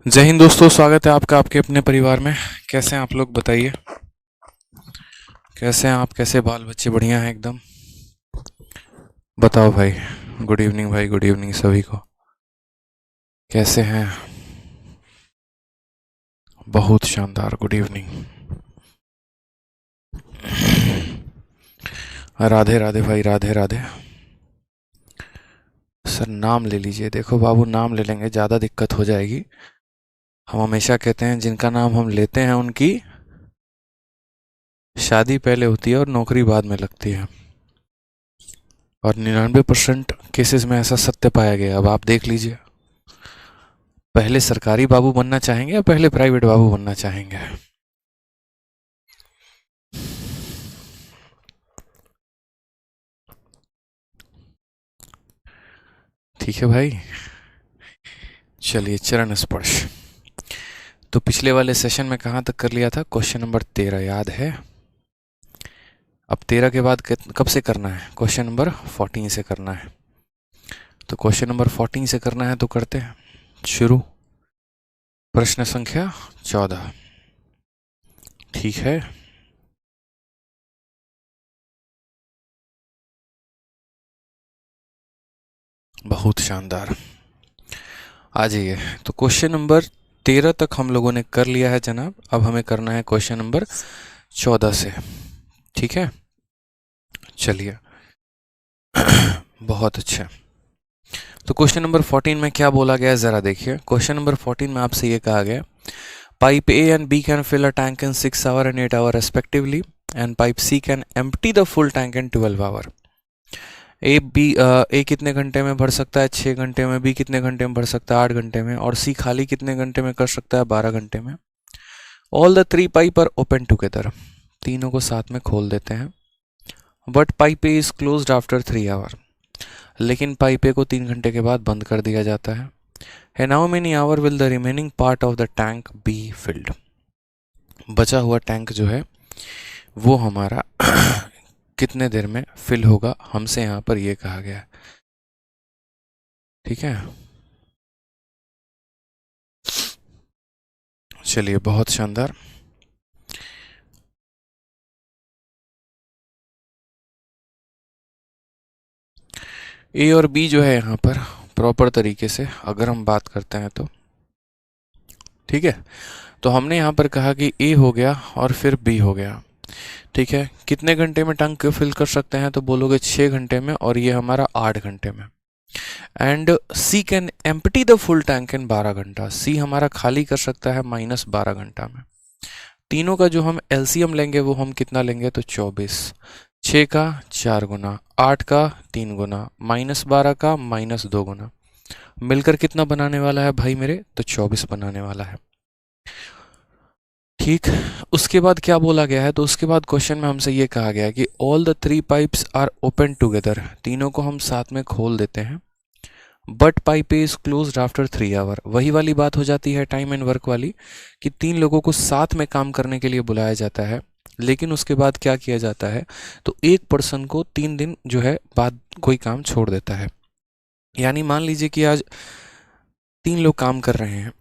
जय हिंद दोस्तों, स्वागत है आपका आपके अपने परिवार में। कैसे हैं आप लोग, बताइए। कैसे हैं आप, कैसे बाल बच्चे, बढ़िया हैं एकदम? बताओ भाई। गुड इवनिंग भाई, गुड इवनिंग सभी को। कैसे हैं? बहुत शानदार, गुड इवनिंग। राधे राधे भाई, राधे राधे। सर नाम ले लीजिए। देखो बाबू, नाम ले लेंगे ज़्यादा दिक्कत हो जाएगी। हम हमेशा कहते हैं जिनका नाम हम लेते हैं उनकी शादी पहले होती है और नौकरी बाद में लगती है। और 99% केसेस में ऐसा सत्य पाया गया। अब आप देख लीजिए, पहले सरकारी बाबू बनना चाहेंगे या पहले प्राइवेट बाबू बनना चाहेंगे? ठीक है भाई, चलिए चरण स्पर्श। तो पिछले वाले सेशन में कहाँ तक कर लिया था? क्वेश्चन नंबर 13 याद है? अब 13 के बाद कब से करना है? क्वेश्चन नंबर 14 से करना है। तो क्वेश्चन नंबर 14 से करना है तो करते हैं शुरू। प्रश्न संख्या 14। ठीक है, बहुत शानदार। आ जाइए। तो क्वेश्चन नंबर 13 तक हम लोगों ने कर लिया है जनाब। अब हमें करना है क्वेश्चन नंबर 14 से। ठीक है, चलिए। बहुत अच्छा। तो क्वेश्चन नंबर 14 में क्या बोला गया है जरा देखिए। क्वेश्चन नंबर 14 में आपसे ये कहा गया, pipe A and B can fill a tank in 6 hour and 8 hour respectively, and pipe C can empty the full tank in 12 hour. A कितने घंटे में भर सकता है? 6 घंटे में। बी कितने घंटे में भर सकता है? 8 घंटे में। और सी खाली कितने घंटे में कर सकता है? 12 घंटे में। All the 3 pipe are open together. तीनों को साथ में खोल देते हैं। But pipe A is closed after 3 hour. लेकिन पाइप ए को 3 घंटे के बाद बंद कर दिया जाता है। And how many hour will the remaining part of the tank be filled. बचा हुआ टैंक जो है वो हमारा कितने देर में फिल होगा, हमसे यहाँ पर ये कहा गया है। ठीक है, चलिए बहुत शानदार। ए और बी जो है यहाँ पर प्रॉपर तरीके से अगर हम बात करते हैं तो ठीक है। तो हमने यहाँ पर कहा कि ए हो गया और फिर बी हो गया। ठीक है, कितने घंटे में टैंक फिल कर सकते हैं? तो बोलोगे 6 घंटे में, और ये हमारा 8 घंटे में। And C can empty the full tank in 12 घंटा। सी हमारा खाली कर सकता है -12 घंटा में। तीनों का जो हम एलसीएम लेंगे वो हम कितना लेंगे? तो 24। 6 का 4 गुना, 8 का 3 गुना, -12 का -2 गुना, मिलकर कितना बनाने वाला है भाई मेरे? तो 24 बनाने वाला है। ठीक, उसके बाद क्या बोला गया है? तो उसके बाद क्वेश्चन में हमसे ये कहा गया है कि all the 3 pipes are open together. तीनों को हम साथ में खोल देते हैं। But pipe is closed after 3 hour. वही वाली बात हो जाती है टाइम एंड वर्क वाली, कि 3 लोगों को साथ में काम करने के लिए बुलाया जाता है, लेकिन उसके बाद क्या किया जाता है? तो एक पर्सन को 3 दिन जो है बाद कोई काम छोड़ देता है। यानी मान लीजिए कि आज 3 लोग काम कर रहे हैं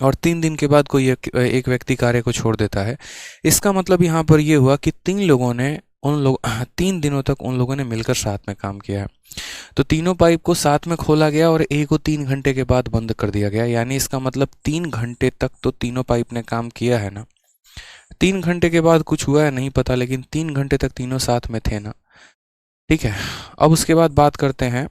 और 3 दिन के बाद कोई एक व्यक्ति कार्य को छोड़ देता है। इसका मतलब यहाँ पर यह हुआ कि 3 दिनों तक उन लोगों ने मिलकर साथ में काम किया है। तो तीनों पाइप को साथ में खोला गया और ए को 3 घंटे के बाद बंद कर दिया गया। यानी इसका मतलब 3 घंटे तक तो तीनों पाइप ने काम किया है ना। 3 घंटे के बाद कुछ हुआ है नहीं पता, लेकिन 3 घंटे तक तीनों साथ में थे ना। ठीक है, अब उसके बाद बात करते हैं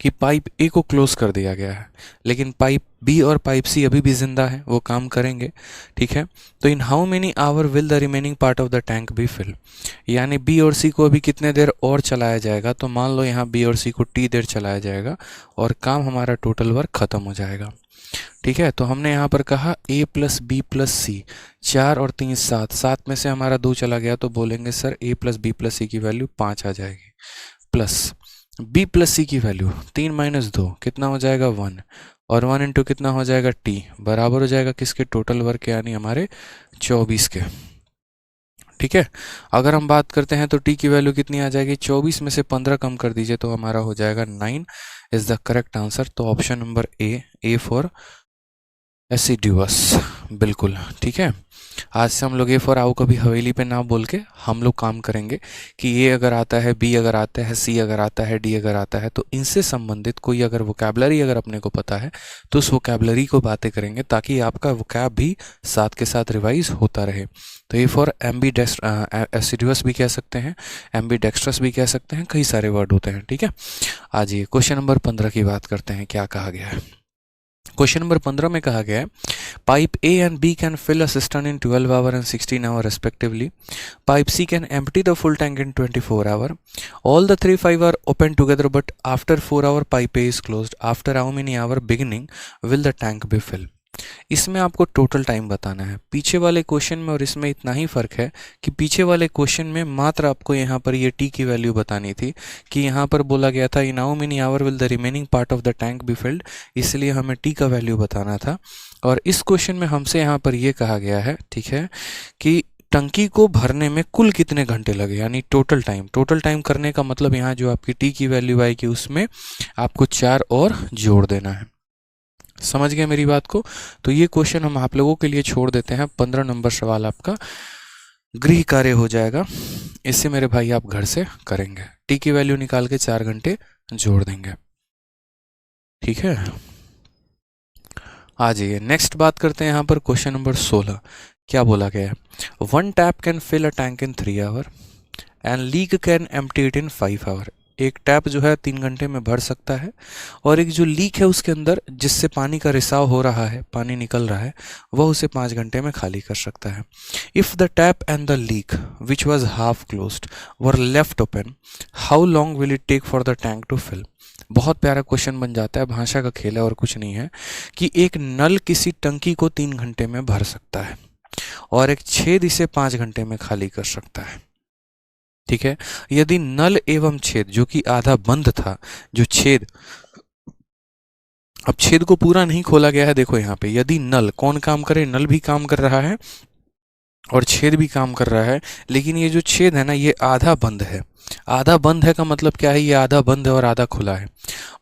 कि पाइप ए को क्लोज कर दिया गया है, लेकिन पाइप बी और पाइप सी अभी भी जिंदा है, वो काम करेंगे। ठीक है, तो in how many hour will the remaining part of the tank be fill. यानी बी और सी को अभी कितने देर और चलाया जाएगा? तो मान लो यहाँ बी और सी को टी देर चलाया जाएगा और काम हमारा टोटल वर्क खत्म हो जाएगा। ठीक है, तो हमने यहाँ पर कहा ए प्लस बी प्लस सी, 4 और 3 7, 7 में से हमारा 2 चला गया, तो बोलेंगे सर ए प्लस बी प्लस सी की वैल्यू 5 आ जाएगी। प्लस बी प्लस सी की वैल्यू 3 - 2 कितना हो जाएगा? 1। और 1 इंटू कितना हो जाएगा? टी, बराबर हो जाएगा किसके? टोटल वर्क यानी हमारे 24 के। ठीक है, अगर हम बात करते हैं तो टी की वैल्यू कितनी आ जाएगी? 24 में से 15 कम कर दीजिए तो हमारा हो जाएगा 9 इज द करेक्ट आंसर। तो ऑप्शन नंबर ए फॉर एसिड्यूअस, बिल्कुल ठीक है। आज से हम लोग ए फॉर आओ कभी हवेली पे ना बोल के हम लोग काम करेंगे कि ए अगर आता है, बी अगर आता है, सी अगर आता है, डी अगर आता है, तो इनसे संबंधित कोई अगर वोकैबलरी अगर अपने को पता है तो उस वोकैबलरी को बातें करेंगे ताकि आपका वोकैब भी साथ के साथ रिवाइज होता रहे। तो ए फॉर एसिड्यूअस भी कह सकते हैं, एम्बीडेक्स्ट्रस भी कह सकते हैं, कई सारे वर्ड होते हैं, ठीक है। आज ये क्वेश्चन नंबर 15 की बात करते हैं, क्या कहा गया है। क्वेश्चन नंबर 15 में कहा गया है pipe A and B can fill a cistern in 12 hour and 16 hour respectively. Pipe C can empty the full tank in 24 hour. All the three pipe are open together, but after 4 hour pipe A is closed. After how many hour beginning will the tank be filled? इसमें आपको total time बताना है। पीछे वाले question में और इसमें इतना ही फ़र्क है कि पीछे वाले क्वेश्चन में मात्र आपको यहाँ पर ये टी की वैल्यू बतानी थी कि यहाँ पर बोला गया था in how many hour will the remaining part of the tank be filled, इसलिए हमें टी का वैल्यू बताना था। और इस क्वेश्चन में हमसे यहाँ पर ये कहा गया है, ठीक है, कि टंकी को भरने में कुल कितने घंटे लगे, यानी टोटल टाइम। टोटल टाइम करने का मतलब यहाँ जो आपकी टी की वैल्यू आएगी उसमें आपको 4 और जोड़ देना है। समझ गए मेरी बात को। तो ये क्वेश्चन हम आप लोगों के लिए छोड़ देते हैं। 15 नंबर सवाल आपका गृह कार्य हो जाएगा, इससे मेरे भाई आप घर से करेंगे। टी की वैल्यू निकाल के 4 घंटे जोड़ देंगे, ठीक है। आ जाइए नेक्स्ट बात करते हैं यहाँ पर क्वेश्चन नंबर 16। क्या बोला गया है, 1 tap can fill a tank in 3 hour and leak can empty it in 5 hour. एक टैप जो है 3 घंटे में भर सकता है और एक जो लीक है उसके अंदर जिससे पानी का रिसाव हो रहा है, पानी निकल रहा है, वह उसे 5 घंटे में खाली कर सकता है। If the tap and the leak which was half closed were left open, how long will it take for the tank to fill. बहुत प्यारा क्वेश्चन बन जाता है, भाषा का खेल है और कुछ नहीं है, कि एक नल किसी टंकी को 3 घंटे में भर सकता है और एक छेद इसे 5 घंटे में खाली कर सकता है, ठीक है। यदि नल एवं छेद जो कि आधा बंद था, जो छेद, अब छेद को पूरा नहीं खोला गया है, देखो यहाँ पे, यदि नल कौन काम करे, नल भी काम कर रहा है और छेद भी काम कर रहा है, लेकिन ये जो छेद है ना ये आधा बंद है। आधा बंद है का मतलब क्या है, ये आधा बंद है और आधा खुला है।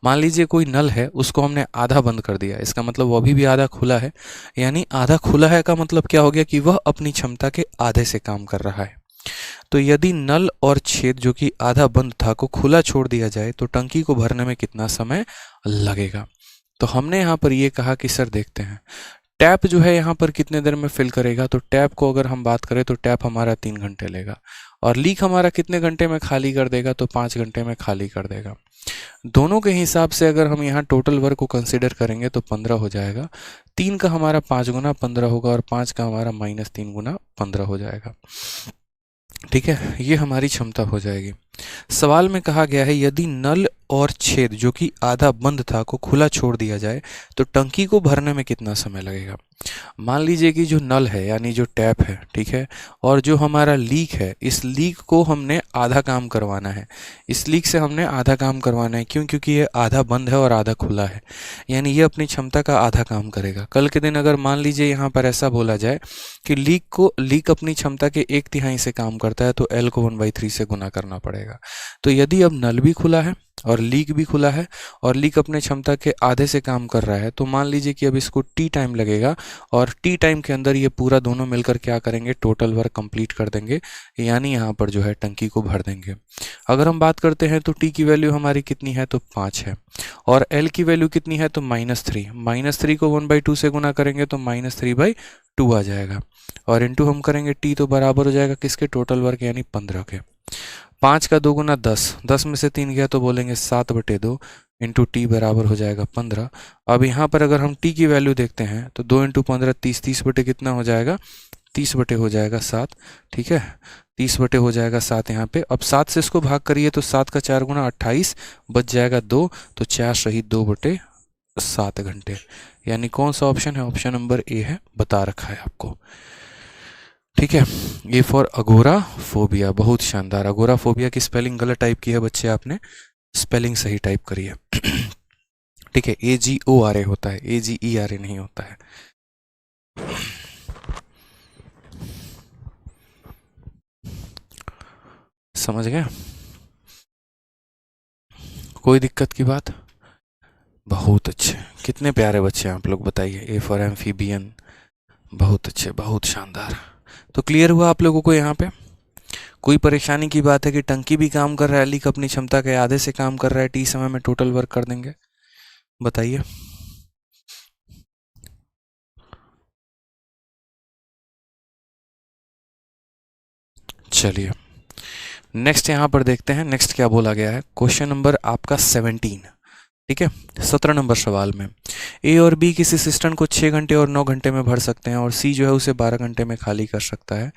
मान लीजिए कोई नल है, उसको हमने आधा बंद कर दिया, इसका मतलब वो अभी भी आधा खुला है। यानी आधा खुला है का मतलब क्या हो गया कि वह अपनी क्षमता के आधे से काम कर रहा है। तो यदि नल और छेद जो कि आधा बंद था को खुला छोड़ दिया जाए तो टंकी को भरने में कितना समय लगेगा। तो हमने यहाँ पर ये कहा कि सर देखते हैं टैप जो है यहाँ पर कितने देर में फिल करेगा। तो टैप को अगर हम बात करें तो टैप हमारा 3 घंटे लेगा और लीक हमारा कितने घंटे में खाली कर देगा, तो 5 घंटे में खाली कर देगा। दोनों के हिसाब से अगर हम यहाँ टोटल वर्क को कंसिडर करेंगे तो 15 हो जाएगा। 3 का हमारा 5 गुना 15 होगा और 5 का हमारा -3 गुना 15 हो जाएगा, ठीक है। ये हमारी क्षमता हो जाएगी। सवाल में कहा गया है यदि नल और छेद जो कि आधा बंद था को खुला छोड़ दिया जाए तो टंकी को भरने में कितना समय लगेगा। मान लीजिए कि जो नल है यानी जो टैप है, ठीक है, और जो हमारा लीक है, इस लीक को हमने आधा काम करवाना है। इस लीक से हमने आधा काम करवाना है, क्यों, क्योंकि ये आधा बंद है और आधा खुला है, यानी ये अपनी क्षमता का आधा काम करेगा। कल के दिन अगर मान लीजिए यहाँ पर ऐसा बोला जाए कि लीक अपनी क्षमता के 1/3 से काम करता है तो L को 1/3 से गुना करना पड़ेगा। तो यदि अब नल भी खुला है और लीक भी खुला है और लीक अपने क्षमता के आधे से काम कर रहा है, तो मान लीजिए कि अब इसको टी टाइम लगेगा और टी टाइम के अंदर ये पूरा दोनों मिलकर क्या करेंगे, टोटल वर्क कंप्लीट कर देंगे, यानी यहाँ पर जो है टंकी को भर देंगे। अगर हम बात करते हैं तो टी की वैल्यू हमारी कितनी है, तो 5 है और एल की वैल्यू कितनी है, तो -3। -3 को 1/2 से गुना करेंगे तो -3/2 आ जाएगा और इंटू हम करेंगे टी, तो बराबर हो जाएगा किसके, टोटल वर्क यानी 15 के। 5 का 2 गुना 10, 10 में से 3 गया तो बोलेंगे 7/2 इंटू टी बराबर हो जाएगा 15। अब यहाँ पर अगर हम टी की वैल्यू देखते हैं तो 2 × 15 30, 30 बटे कितना हो जाएगा, 30 बटे हो जाएगा 7, ठीक है, 30 बटे हो जाएगा 7 यहाँ पे। अब 7 से इसको भाग करिए तो 7 का 4 गुना 28, बच जाएगा 2, तो 4 शहीद 2/7 घंटे। यानी कौन सा ऑप्शन है, ऑप्शन नंबर ए है, बता रखा है आपको, ठीक है। ये फॉर अगोरा फोबिया, बहुत शानदार। अगोरा फोबिया की स्पेलिंग गलत टाइप की है बच्चे, आपने स्पेलिंग सही टाइप करी है, ठीक है। AGORA होता है, AGERA नहीं होता है। समझ गए, कोई दिक्कत की बात, बहुत अच्छे, कितने प्यारे बच्चे हैं आप लोग, बताइए। ए फॉर एम्फीबियन, बहुत अच्छे, बहुत शानदार। तो क्लियर हुआ आप लोगों को यहाँ पे? कोई परेशानी की बात है कि टंकी भी काम कर रहा है, लीक अपनी क्षमता के आधे से काम कर रहा है, टी समय में टोटल वर्क कर देंगे, बताइए। चलिए नेक्स्ट यहाँ पर देखते हैं, नेक्स्ट क्या बोला गया है। क्वेश्चन नंबर आपका 17, ठीक है, 17 नंबर सवाल में ए और बी किसी सिस्टम को 6 घंटे और 9 घंटे में भर सकते हैं और सी जो है उसे 12 घंटे में खाली कर सकता है।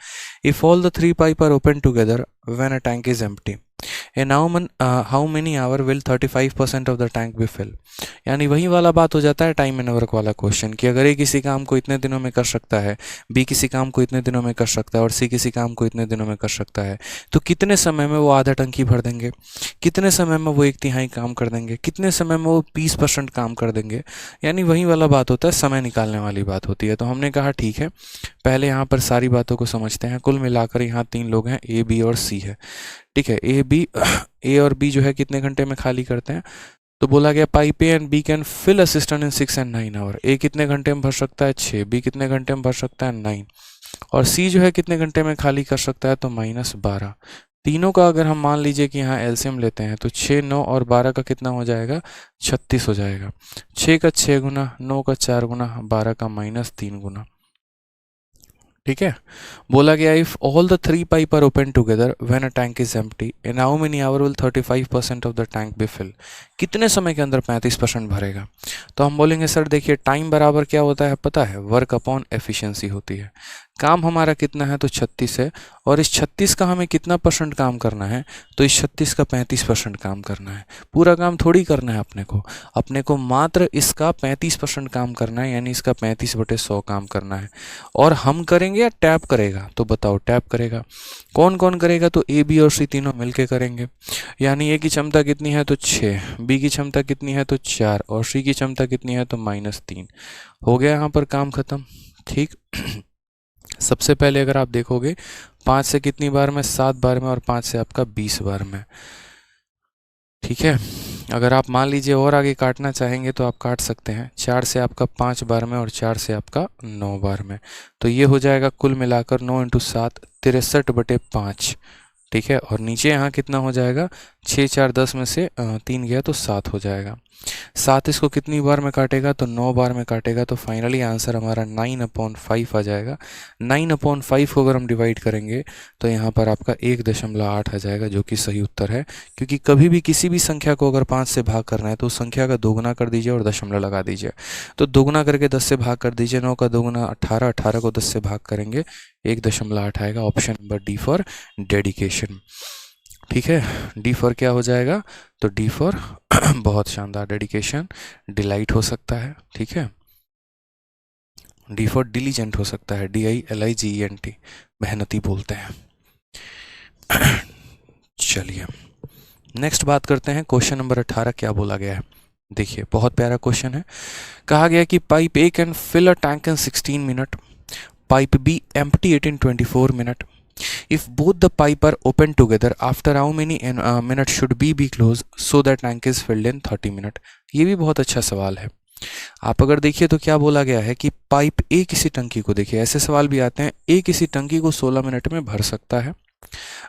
If all the 3 pipe are open together when a tank is empty, and how many hour will 35% of the tank be fill. यानी वही वाला बात हो जाता है टाइम एंड वर्क वाला क्वेश्चन, कि अगर ए किसी काम को इतने दिनों में कर सकता है, बी किसी काम को इतने दिनों में कर सकता है और सी किसी काम को इतने दिनों में कर सकता है, तो कितने समय में वो आधा टंकी भर देंगे, कितने समय में वो 1/3 काम कर देंगे, कितने समय में वो 20% काम कर देंगे। यानी वही वाला बात होता है, समय निकालने वाली बात होती है। तो हमने कहा ठीक है, पहले यहाँ पर सारी बातों को समझते हैं। कुल मिलाकर यहाँ 3 लोग हैं, ए बी और सी है, ठीक है। ए और बी जो है कितने घंटे में खाली करते हैं, तो बोला गया pipe A and B can fill a system in 6 and 9 hour. A कितने घंटे में भर सकता है, 6, बी कितने घंटे में भर सकता है, 9, और सी जो है कितने घंटे में खाली कर सकता है, तो -12। तीनों का अगर हम मान लीजिए कि यहाँ एलसीएम लेते हैं तो 6, 9 और 12 का कितना हो जाएगा, 36 हो जाएगा। 6 का 6 गुना, 9 का 4 गुना, 12 का -3 गुना, ठीक है। बोला गया if all the 3 pipe are open together when a tank is empty and how many hour will 35% of the tank be fill. कितने समय के अंदर 35% भरेगा। तो हम बोलेंगे सर देखिए टाइम बराबर क्या होता है पता है, वर्क अपॉन एफिशिएंसी होती है। काम हमारा कितना है, तो 36 है, और इस 36 का हमें कितना परसेंट काम करना है, तो इस 36 का 35% काम करना है। पूरा काम थोड़ी करना है अपने को मात्र इसका 35% काम करना है, यानी इसका 35/100 काम करना है। और हम करेंगे या टैप करेगा, तो बताओ टैप करेगा। कौन कौन करेगा, तो ए बी और सी तीनों मिलके करेंगे। यानी ए की क्षमता कितनी है, तो 6, बी की क्षमता कितनी है, तो 4, और सी की क्षमता कितनी है, तो -3। हो गया यहाँ पर काम खत्म, ठीक। सबसे पहले अगर आप देखोगे 5 से कितनी बार में, 7 बार में, और 5 से आपका 20 बार में, ठीक है। अगर आप मान लीजिए और आगे काटना चाहेंगे तो आप काट सकते हैं। 4 से आपका 5 बार में और 4 से आपका 9 बार में, तो ये हो जाएगा कुल मिलाकर 9 × 7 63/5, ठीक है। और नीचे यहाँ कितना हो जाएगा, 6, 4, 10 में से 3 गया तो 7 हो जाएगा। 7 इसको कितनी बार में काटेगा, तो 9 बार में काटेगा, तो फाइनली आंसर हमारा 9/5 आ जाएगा। 9/5 को अगर हम डिवाइड करेंगे तो यहाँ पर आपका 1.8 आ जाएगा, जो कि सही उत्तर है। क्योंकि कभी भी किसी भी संख्या को अगर 5 से भाग करना है तो उस संख्या का दोगुना कर दीजिए और दशमलव लगा दीजिए। तो दोगुना करके 10 से भाग कर दीजिए, 9 का दोगुना 18, 18 को 10 से भाग करेंगे 1.8 आएगा। Option number D for dedication, ठीक है। डी फॉर क्या हो जाएगा, तो डी फॉर बहुत शानदार, डेडिकेशन, डिलाइट हो सकता है, ठीक है। डी फॉर डिलीजेंट हो सकता है, DILIGENT, मेहनती बोलते हैं। चलिए नेक्स्ट बात करते हैं, क्वेश्चन नंबर 18 क्या बोला गया है। देखिए बहुत प्यारा क्वेश्चन है। कहा गया कि pipe A can fill a tank in 16 minute, pipe B empty it in 24 minute. If both the pipe are open together, after how many minutes should B be closed so that tank is filled in 30 minutes? ये भी बहुत अच्छा सवाल है। आप अगर देखिए तो क्या बोला गया है कि पाइप ए किसी टंकी को, देखिए ऐसे सवाल भी आते हैं, ए किसी टंकी को 16 मिनट में भर सकता है,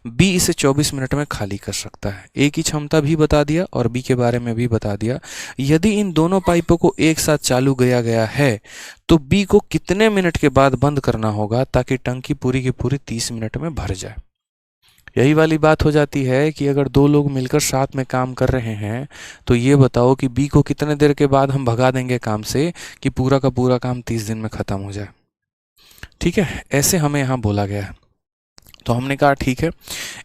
बी इसे 24 मिनट में खाली कर सकता है। ए की क्षमता भी बता दिया और बी के बारे में भी बता दिया। यदि इन दोनों पाइपों को एक साथ चालू किया गया है तो बी को कितने मिनट के बाद बंद करना होगा ताकि टंकी पूरी की पूरी 30 मिनट में भर जाए। यही वाली बात हो जाती है कि अगर 2 लोग मिलकर साथ में काम कर रहे हैं तो ये बताओ कि बी को कितने देर के बाद हम भगा देंगे काम से कि पूरा का पूरा काम 30 दिन में ख़त्म हो जाए, ठीक है। ऐसे हमें यहाँ बोला गया है। तो हमने कहा ठीक है,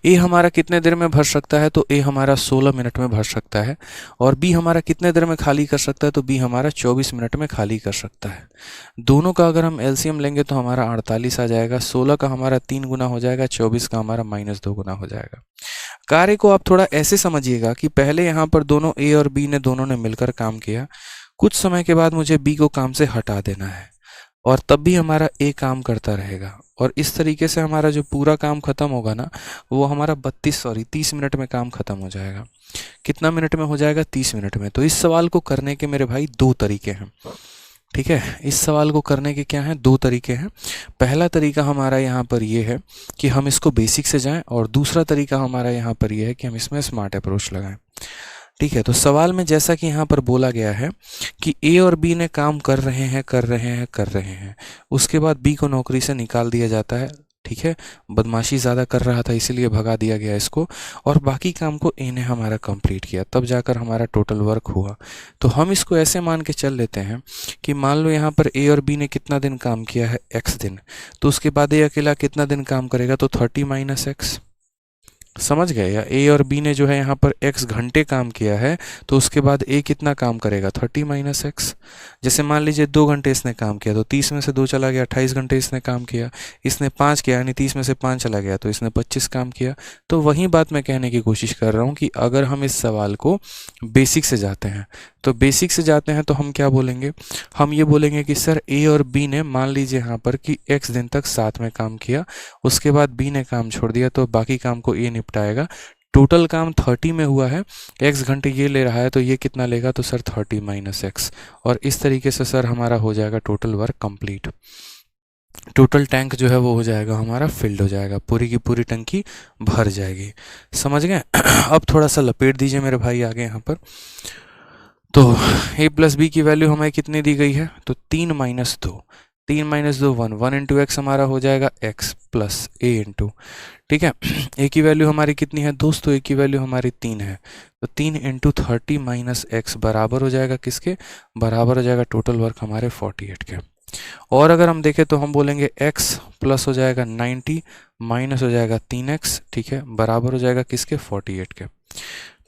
ए हमारा कितने देर में भर सकता है, तो ए हमारा 16 मिनट में भर सकता है, और बी हमारा कितने देर में खाली कर सकता है, तो बी हमारा 24 मिनट में खाली कर सकता है। दोनों का अगर हम एलसीएम लेंगे तो हमारा 48 आ जाएगा। 16 का हमारा 3 गुना हो जाएगा, 24 का हमारा -2 गुना हो जाएगा। कार्य को आप थोड़ा ऐसे समझिएगा कि पहले यहाँ पर दोनों ए और बी ने दोनों ने मिलकर काम किया, कुछ समय के बाद मुझे बी को काम से हटा देना है। और तब भी हमारा ए काम करता रहेगा। और इस तरीके से हमारा जो पूरा काम खत्म होगा ना, वो हमारा 30 मिनट में काम खत्म हो जाएगा। कितना मिनट में हो जाएगा? 30 मिनट में। तो इस सवाल को करने के मेरे भाई दो तरीके हैं। ठीक है, इस सवाल को करने के क्या हैं? दो तरीके हैं। पहला तरीका हमारा यहाँ पर ये है कि हम इसको बेसिक से जाएं, और दूसरा तरीका हमारा यहाँ पर ये है कि हम इसमें स्मार्ट अप्रोच लगाएं। ठीक है, तो सवाल में जैसा कि यहाँ पर बोला गया है कि ए और बी ने काम कर रहे हैं, उसके बाद बी को नौकरी से निकाल दिया जाता है। ठीक है, बदमाशी ज़्यादा कर रहा था इसीलिए भगा दिया गया इसको, और बाकी काम को ए ने हमारा कंप्लीट किया, तब जाकर हमारा टोटल वर्क हुआ। तो हम इसको ऐसे मान के चल लेते हैं कि मान लो यहाँ पर ए और बी ने कितना दिन काम किया है? x दिन। तो उसके बाद ए अकेला कितना दिन काम करेगा? तो 30 - x। समझ गए? या ए और बी ने जो है यहाँ पर x घंटे काम किया है, तो उसके बाद ए कितना काम करेगा? 30 - x। जैसे मान लीजिए 2 घंटे इसने काम किया, तो 30 में से 2 चला गया, 28 घंटे इसने काम किया। इसने 5 किया, यानी 30 में से 5 चला गया, तो इसने 25 काम किया। तो वही बात मैं कहने की कोशिश कर रहा हूँ कि अगर हम इस सवाल को बेसिक से जाते हैं, तो बेसिक से जाते हैं तो हम क्या बोलेंगे? हम ये बोलेंगे कि सर ए और बी ने मान लीजिए यहाँ पर कि x दिन तक साथ में काम किया, उसके बाद बी ने काम छोड़ दिया, तो बाकी काम को ए निपटाएगा। टोटल काम 30 में हुआ है, x घंटे ये ले रहा है, तो ये कितना लेगा? तो सर 30 - x। और इस तरीके से सर हमारा हो जाएगा total work complete. Total tank जो है वो हो जाएगा हमारा फिल्ड हो जाएगा, पूरी की पूरी टंकी भर जाएगी। समझ गए? अब थोड़ा सा लपेट दीजिए मेरे भाई आगे यहाँ पर। तो a प्लस बी की वैल्यू हमें कितनी दी गई है? तो 3 - 2। 3 - 2 1, 1 इंटू एक्स हमारा हो जाएगा x प्लस a इंटू। ठीक है, a की वैल्यू हमारी कितनी है दोस्तों? a की वैल्यू हमारी 3 है, तो 3 इंटू 30 - x बराबर हो जाएगा किसके? बराबर हो जाएगा टोटल वर्क हमारे 48 के। और अगर हम देखें तो हम बोलेंगे x प्लस हो जाएगा 90 माइनस हो जाएगा 3x। ठीक है, बराबर हो जाएगा किसके? 48 के।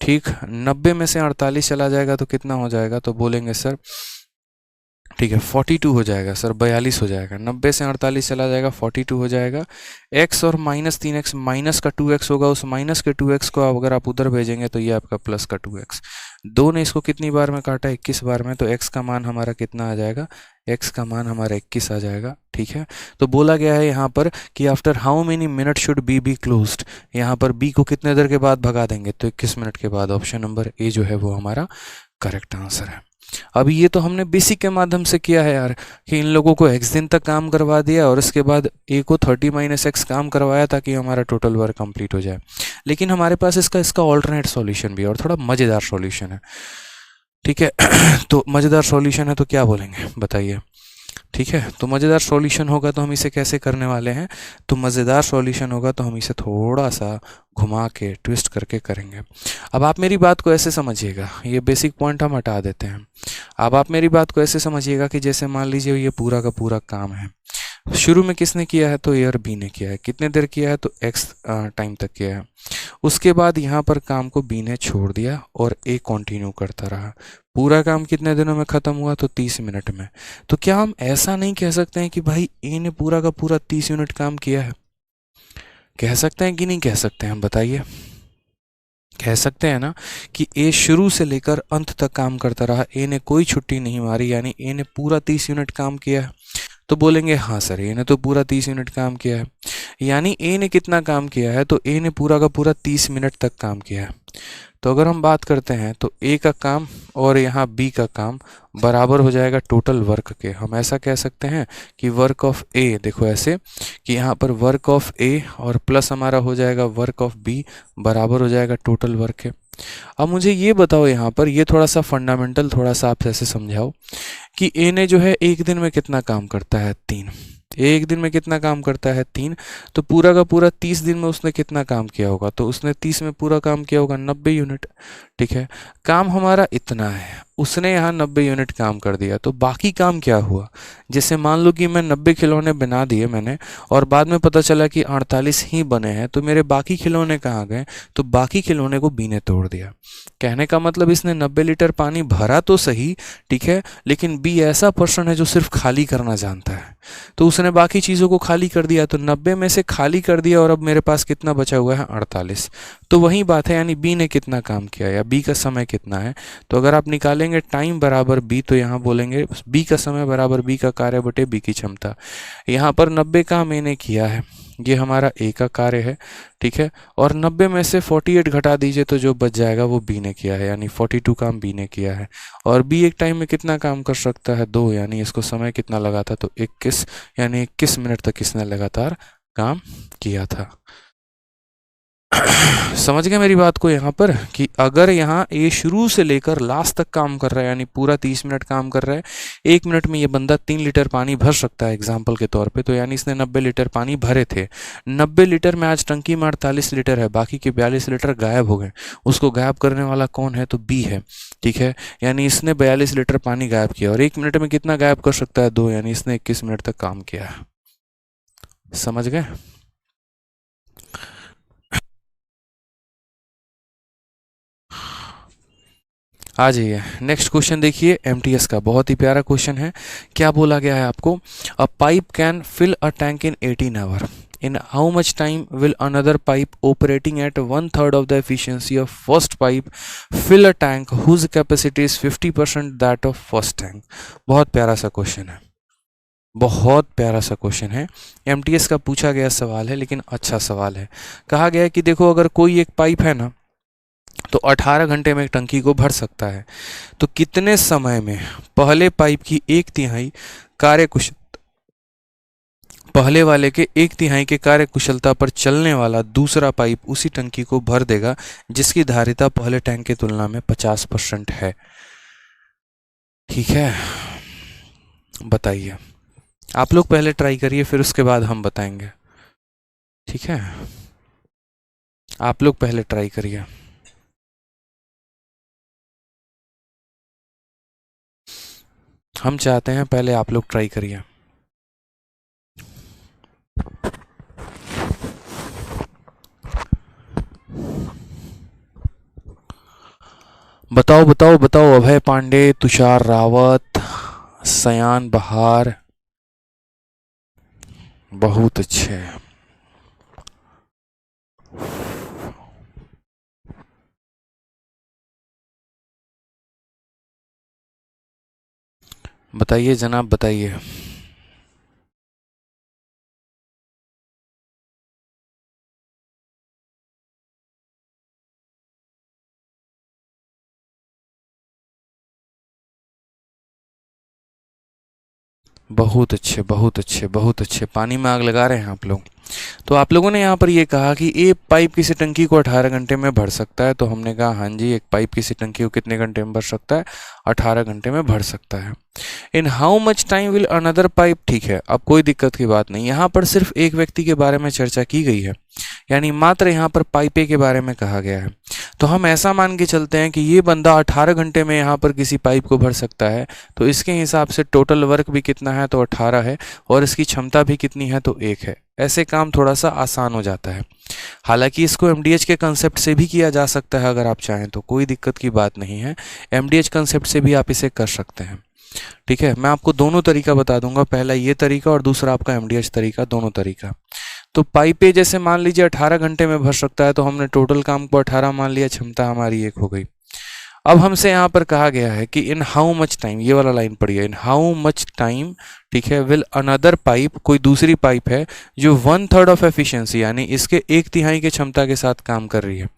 ठीक, 90 में से 48 चला जाएगा तो कितना हो जाएगा? तो बोलेंगे सर, ठीक है, 42 हो जाएगा सर, 42 हो जाएगा। 90 से 48 चला जाएगा, 42 हो जाएगा। x और -3x, माइनस का 2x होगा, उस माइनस के 2x को अगर आप उधर भेजेंगे तो ये आपका प्लस का 2x। 2 ने इसको कितनी बार में काटा? 21 बार में। तो x का मान हमारा कितना आ जाएगा? x का मान हमारा 21 आ जाएगा। ठीक है, तो बोला गया है यहाँ पर कि after how many minute should be be closed. यहाँ पर b को कितने देर के बाद भगा देंगे? तो 21 मिनट के बाद। ऑप्शन नंबर ए जो है वो हमारा करेक्ट आंसर है। अब ये तो हमने बेसिक के माध्यम से किया है यार, कि इन लोगों को x दिन तक काम करवा दिया और इसके बाद a को 30 - x काम करवाया ताकि हमारा टोटल वर्क कंप्लीट हो जाए। लेकिन हमारे पास इसका ऑल्टरनेट सॉल्यूशन भी है, और थोड़ा मज़ेदार सॉल्यूशन है। ठीक है, तो मज़ेदार सॉल्यूशन है तो क्या बोलेंगे बताइए? ठीक है, तो मज़ेदार सॉल्यूशन होगा तो हम इसे कैसे करने वाले हैं? तो मज़ेदार सॉल्यूशन होगा तो हम इसे थोड़ा सा घुमा के ट्विस्ट करके करेंगे। अब आप मेरी बात को ऐसे समझिएगा, ये बेसिक पॉइंट हम हटा देते हैं। अब आप मेरी बात को ऐसे समझिएगा कि जैसे मान लीजिए ये पूरा का पूरा काम है, शुरू में किसने किया है? तो ए और बी ने किया है। कितने देर किया है? तो x टाइम तक किया है। उसके बाद यहाँ पर काम को बी ने छोड़ दिया और ए कंटिन्यू करता रहा। पूरा काम कितने दिनों में ख़त्म हुआ? तो 30 मिनट में। तो क्या हम ऐसा नहीं कह सकते हैं कि भाई ए ने पूरा का पूरा 30 यूनिट काम किया है? कह सकते हैं कि नहीं कह सकते हैं? हम बताइए। कह सकते हैं ना कि ए शुरू से लेकर अंत तक काम करता रहा, ए ने कोई छुट्टी नहीं मारी, यानी ए ने पूरा 30 यूनिट काम किया है। तो बोलेंगे हाँ सर, ए ने तो पूरा 30 यूनिट काम किया है। यानी ए ने कितना काम किया है? तो ए ने पूरा का पूरा 30 मिनट तक काम किया है। तो अगर हम बात करते हैं तो ए का काम और यहाँ बी का काम बराबर हो जाएगा टोटल वर्क के। हम ऐसा कह सकते हैं कि वर्क ऑफ ए, देखो ऐसे कि यहाँ पर वर्क ऑफ ए और प्लस हमारा हो जाएगा वर्क ऑफ बी बराबर हो जाएगा टोटल वर्क के। अब मुझे ये बताओ, यहाँ पर ये थोड़ा सा फंडामेंटल थोड़ा सा आप ऐसे समझाओ कि ए ने जो है एक दिन में कितना काम करता है? 3। एक दिन में कितना काम करता है? 3। तो पूरा का पूरा 30 दिन में उसने कितना काम किया होगा? तो उसने 30 में पूरा काम किया होगा 90 यूनिट। ठीक है, काम हमारा इतना है, उसने यहाँ 90 यूनिट काम कर दिया। तो बाकी काम क्या हुआ? जैसे मान लो कि मैं 90 खिलौने बना दिए मैंने और बाद में पता चला कि 48 ही बने हैं, तो मेरे बाकी खिलौने कहाँ गए? तो बाकी खिलौने को बी ने तोड़ दिया। कहने का मतलब इसने 90 लीटर पानी भरा तो सही, ठीक है, लेकिन बी ऐसा पर्सन है जो सिर्फ खाली करना जानता है, तो उसने बाकी चीज़ों को खाली कर दिया। तो 90 में से खाली कर दिया और अब मेरे पास कितना बचा हुआ है? 48। तो वही बात है, यानी बी ने कितना काम किया या बी का समय कितना है? तो अगर आप निकालेंगे बोलेंगे टाइम बराबर बी, तो यहाँ बोलेंगे बी का समय बराबर बी का कार्य बटे बी की क्षमता। यहाँ पर 90 का मैंने किया है, ये हमारा ए का कार्य है, ठीक है, और 90 में से 48 घटा दीजिए तो जो बच जाएगा वो बी ने किया है, यानी 42 काम बी ने किया है। और बी एक टाइम में कितना काम कर सकता है, 2, यानी इसको समय कितना लगा था, तो 21, यानी 21 मिनट तक इसने लगातार काम किया था। समझ गए मेरी बात को यहाँ पर, कि अगर यहाँ ए शुरू से लेकर लास्ट तक काम कर रहा है, यानी पूरा 30 मिनट काम कर रहा है, 1 मिनट में ये बंदा 3 लीटर पानी भर सकता है एग्जाम्पल के तौर पे, तो यानी इसने 90 लीटर पानी भरे थे। 90 लीटर में आज टंकी में 48 लीटर है, बाकी के 42 लीटर गायब हो गए। उसको गायब करने वाला कौन है, तो बी है, ठीक है, यानी इसने 42 लीटर पानी गायब किया। और 1 मिनट में कितना गायब कर सकता है, 2, यानी इसने 21 मिनट तक काम किया। समझ गए। आ जाइए नेक्स्ट क्वेश्चन देखिए, एमटीएस का बहुत ही प्यारा क्वेश्चन है। क्या बोला गया है आपको, a pipe can fill a tank in 18 hour, in how much time will another pipe operating at 1/3 of the efficiency of first pipe fill a tank whose capacity is 50% that of first tank। बहुत प्यारा सा question है, बहुत प्यारा सा question है, MTS का पूछा गया सवाल है, लेकिन अच्छा सवाल है। कहा गया है कि देखो अगर कोई एक पाइप है ना, तो 18 घंटे में एक टंकी को भर सकता है, तो कितने समय में पहले पाइप की 1/3 कार्यकुशल, पहले वाले के 1/3 के कार्यकुशलता पर चलने वाला दूसरा पाइप उसी टंकी को भर देगा जिसकी धारिता पहले टैंक की तुलना में 50% है। ठीक है, बताइए, आप लोग पहले ट्राई करिए, फिर उसके बाद हम बताएंगे। ठीक है, आप लोग पहले ट्राई करिए। हम चाहते हैं पहले आप लोग ट्राई करिए। बताओ बताओ बताओ, अभय पांडे, तुषार रावत, सयान बहार, बहुत अच्छे। बताइए जनाब, बताइए। बहुत अच्छे, बहुत अच्छे, बहुत अच्छे, पानी में आग लगा रहे हैं आप लोग। तो आप लोगों ने यहाँ पर ये कहा कि एक पाइप किसी टंकी को 18 घंटे में भर सकता है, तो हमने कहा हाँ जी, एक पाइप किसी टंकी को कितने घंटे में भर सकता है, 18 घंटे में भर सकता है। In how much time will another pipe, ठीक है, अब कोई दिक्कत की बात नहीं, यहाँ पर सिर्फ एक व्यक्ति के बारे में चर्चा की गई है, यानी मात्र यहाँ पर पाइपे के बारे में कहा गया है। तो हम ऐसा मान के चलते हैं कि ये बंदा 18 घंटे में यहाँ पर किसी पाइप को भर सकता है, तो इसके हिसाब से टोटल वर्क भी कितना है, तो 18 है, और इसकी क्षमता भी कितनी है, तो 1 है। ऐसे काम थोड़ा सा आसान हो जाता है। हालांकि इसको एमडीएच के कंसेप्ट से भी किया जा सकता है, अगर आप चाहें तो कोई दिक्कत की बात नहीं है, एमडीएच कंसेप्ट से भी आप इसे कर सकते हैं। ठीक है, मैं आपको दोनों तरीका बता दूंगा, पहला ये तरीका और दूसरा आपका एमडीएच तरीका, दोनों तरीका। तो पाइपे जैसे मान लीजिए 18 घंटे में भर सकता है, तो हमने टोटल काम को 18 मान लिया, क्षमता हमारी 1 हो गई। अब हमसे यहाँ पर कहा गया है कि इन हाउ मच टाइम, ये वाला लाइन पढ़िए, इन हाउ मच टाइम, ठीक है, विल अनदर पाइप, कोई दूसरी पाइप है जो 1/3 ऑफ एफिशिएंसी, यानी इसके 1/3 की क्षमता के साथ काम कर रही है।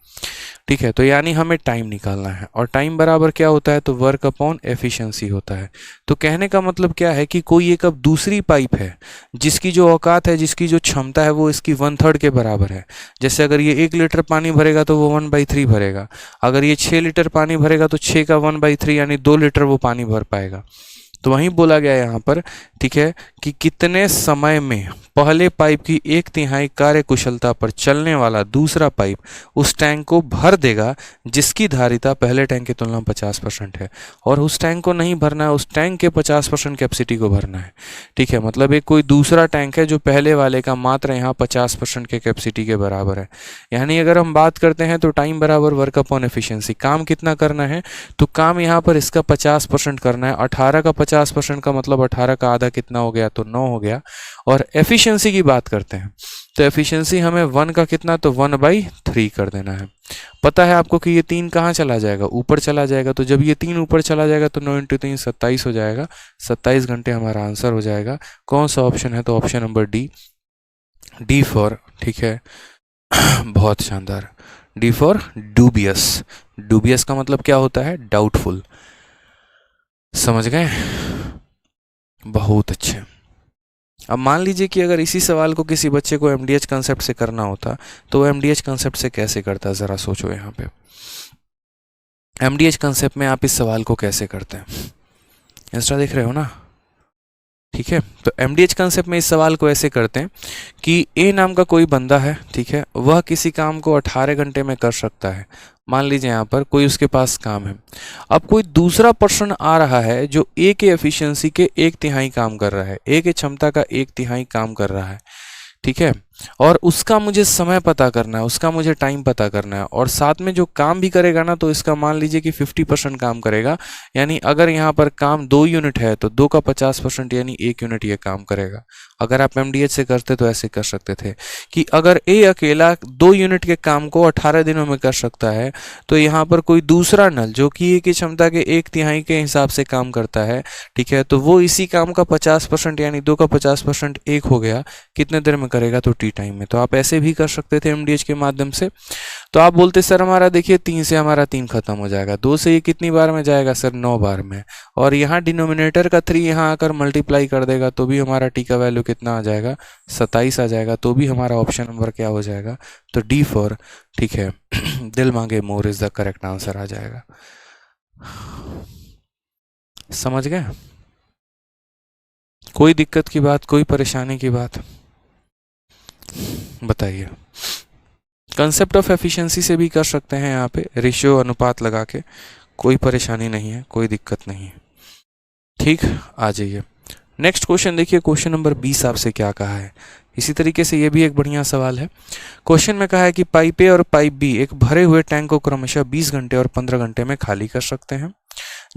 ठीक है, तो यानी हमें टाइम निकालना है, और टाइम बराबर क्या होता है, तो वर्क अपॉन एफिशिएंसी होता है। तो कहने का मतलब क्या है कि कोई एक अब दूसरी पाइप है जिसकी जो औकात है, जिसकी जो क्षमता है, वो इसकी 1/3 के बराबर है। जैसे अगर ये 1 लीटर पानी भरेगा तो वो 1/3 भरेगा, अगर ये 6 लीटर पानी भरेगा तो 6 का 1/3 यानी 2 लीटर वो पानी भर पाएगा। तो वहीं बोला गया यहाँ पर, ठीक है, कि कितने समय में पहले पाइप की 1/3 कार्यकुशलता पर चलने वाला दूसरा पाइप उस टैंक को भर देगा जिसकी धारिता पहले टैंक की तुलना में 50% है, और उस टैंक को नहीं भरना है, उस टैंक के 50% कैपेसिटी को भरना है। ठीक है, मतलब एक कोई दूसरा टैंक है जो पहले वाले का मात्र यहाँ 50% के कैपेसिटी के बराबर है। यानी अगर हम बात करते हैं तो टाइम बराबर वर्क अपॉन एफिशिएंसी, काम कितना करना है, तो काम यहाँ पर इसका 50% करना है। 18 का 50% का मतलब 18 का आधा कितना हो गया, तो 9 हो गया। और एफिशिएंसी की बात करते हैं तो एफिशिएंसी हमें 1 का कितना, तो 1/3 कर देना है। पता है आपको कि ये 3 कहाँ चला जाएगा, ऊपर चला जाएगा। तो जब ये 3 ऊपर चला जाएगा तो 9 × 3 27 हो जाएगा, 27 घंटे हमारा आंसर हो जाएगा। कौन सा ऑप्शन है, तो option number D, D for, ठीक है बहुत शानदार, डी फॉर डूबियस। डूबियस का मतलब क्या होता है, डाउटफुल। समझ गए, बहुत अच्छे। अब मान लीजिए कि अगर इसी सवाल को किसी बच्चे को एमडीएच कंसेप्ट से करना होता तो वो एमडीएच कंसेप्ट से कैसे करता, ज़रा सोचो। यहाँ पे एमडीएच कंसेप्ट में आप इस सवाल को कैसे करते हैं, इंस्टा देख रहे हो ना, ठीक है। तो एमडीएच कंसेप्ट में इस सवाल को ऐसे करते हैं कि ए नाम का कोई बंदा है, ठीक है, वह किसी काम को 18 घंटे में कर सकता है। मान लीजिए यहाँ पर कोई उसके पास काम है। अब कोई दूसरा पर्सन आ रहा है जो ए के एफिशिएंसी के 1/3 काम कर रहा है, ए के क्षमता का 1/3 काम कर रहा है, ठीक है, और उसका मुझे समय पता करना है, उसका मुझे टाइम पता करना है। और साथ में जो काम भी करेगा ना, तो इसका मान लीजिए कि 50% काम करेगा। यानी अगर यहाँ पर काम 2 यूनिट है तो 2 का 50% यानी 1 यूनिट ये काम करेगा। अगर आप एमडीएच से करते तो ऐसे कर सकते थे कि अगर ए अकेला 2 यूनिट के काम को 18 दिनों में कर सकता है, तो यहाँ पर कोई दूसरा नल जो कि ए की क्षमता के 1/3 के हिसाब से काम करता है, ठीक है, तो वो इसी काम का 50% यानी 2 का 50% 1 हो गया, कितने देर में करेगा, तो टी टाइम में। तो आप ऐसे भी कर सकते थे एमडीएच के माध्यम से। तो आप बोलते सर हमारा देखिए 3 से हमारा 3 खत्म हो जाएगा, 2 से ये कितनी बार में जाएगा सर, 9 बार में, और यहाँ डिनोमिनेटर का 3 यहाँ आकर मल्टीप्लाई कर देगा तो भी हमारा टी का वैल्यू कितना आ जाएगा, 27 आ जाएगा। तो भी हमारा ऑप्शन नंबर क्या हो जाएगा, तो डी फॉर, ठीक है दिल मांगे more is the correct answer आ जाएगा। समझ गए, कोई दिक्कत की बात, कोई परेशानी की बात बताइए। कंसेप्ट ऑफ एफिशिएंसी से भी कर सकते हैं, यहाँ पे रेशियो अनुपात लगा के, कोई परेशानी नहीं है, कोई दिक्कत नहीं है, ठीक। आ जाइए नेक्स्ट क्वेश्चन देखिए, क्वेश्चन नंबर 20 आपसे क्या कहा है। इसी तरीके से ये भी एक बढ़िया सवाल है। क्वेश्चन में कहा है कि पाइप ए और पाइप बी एक भरे हुए टैंक को क्रमशः 20 घंटे और 15 घंटे में खाली कर सकते हैं,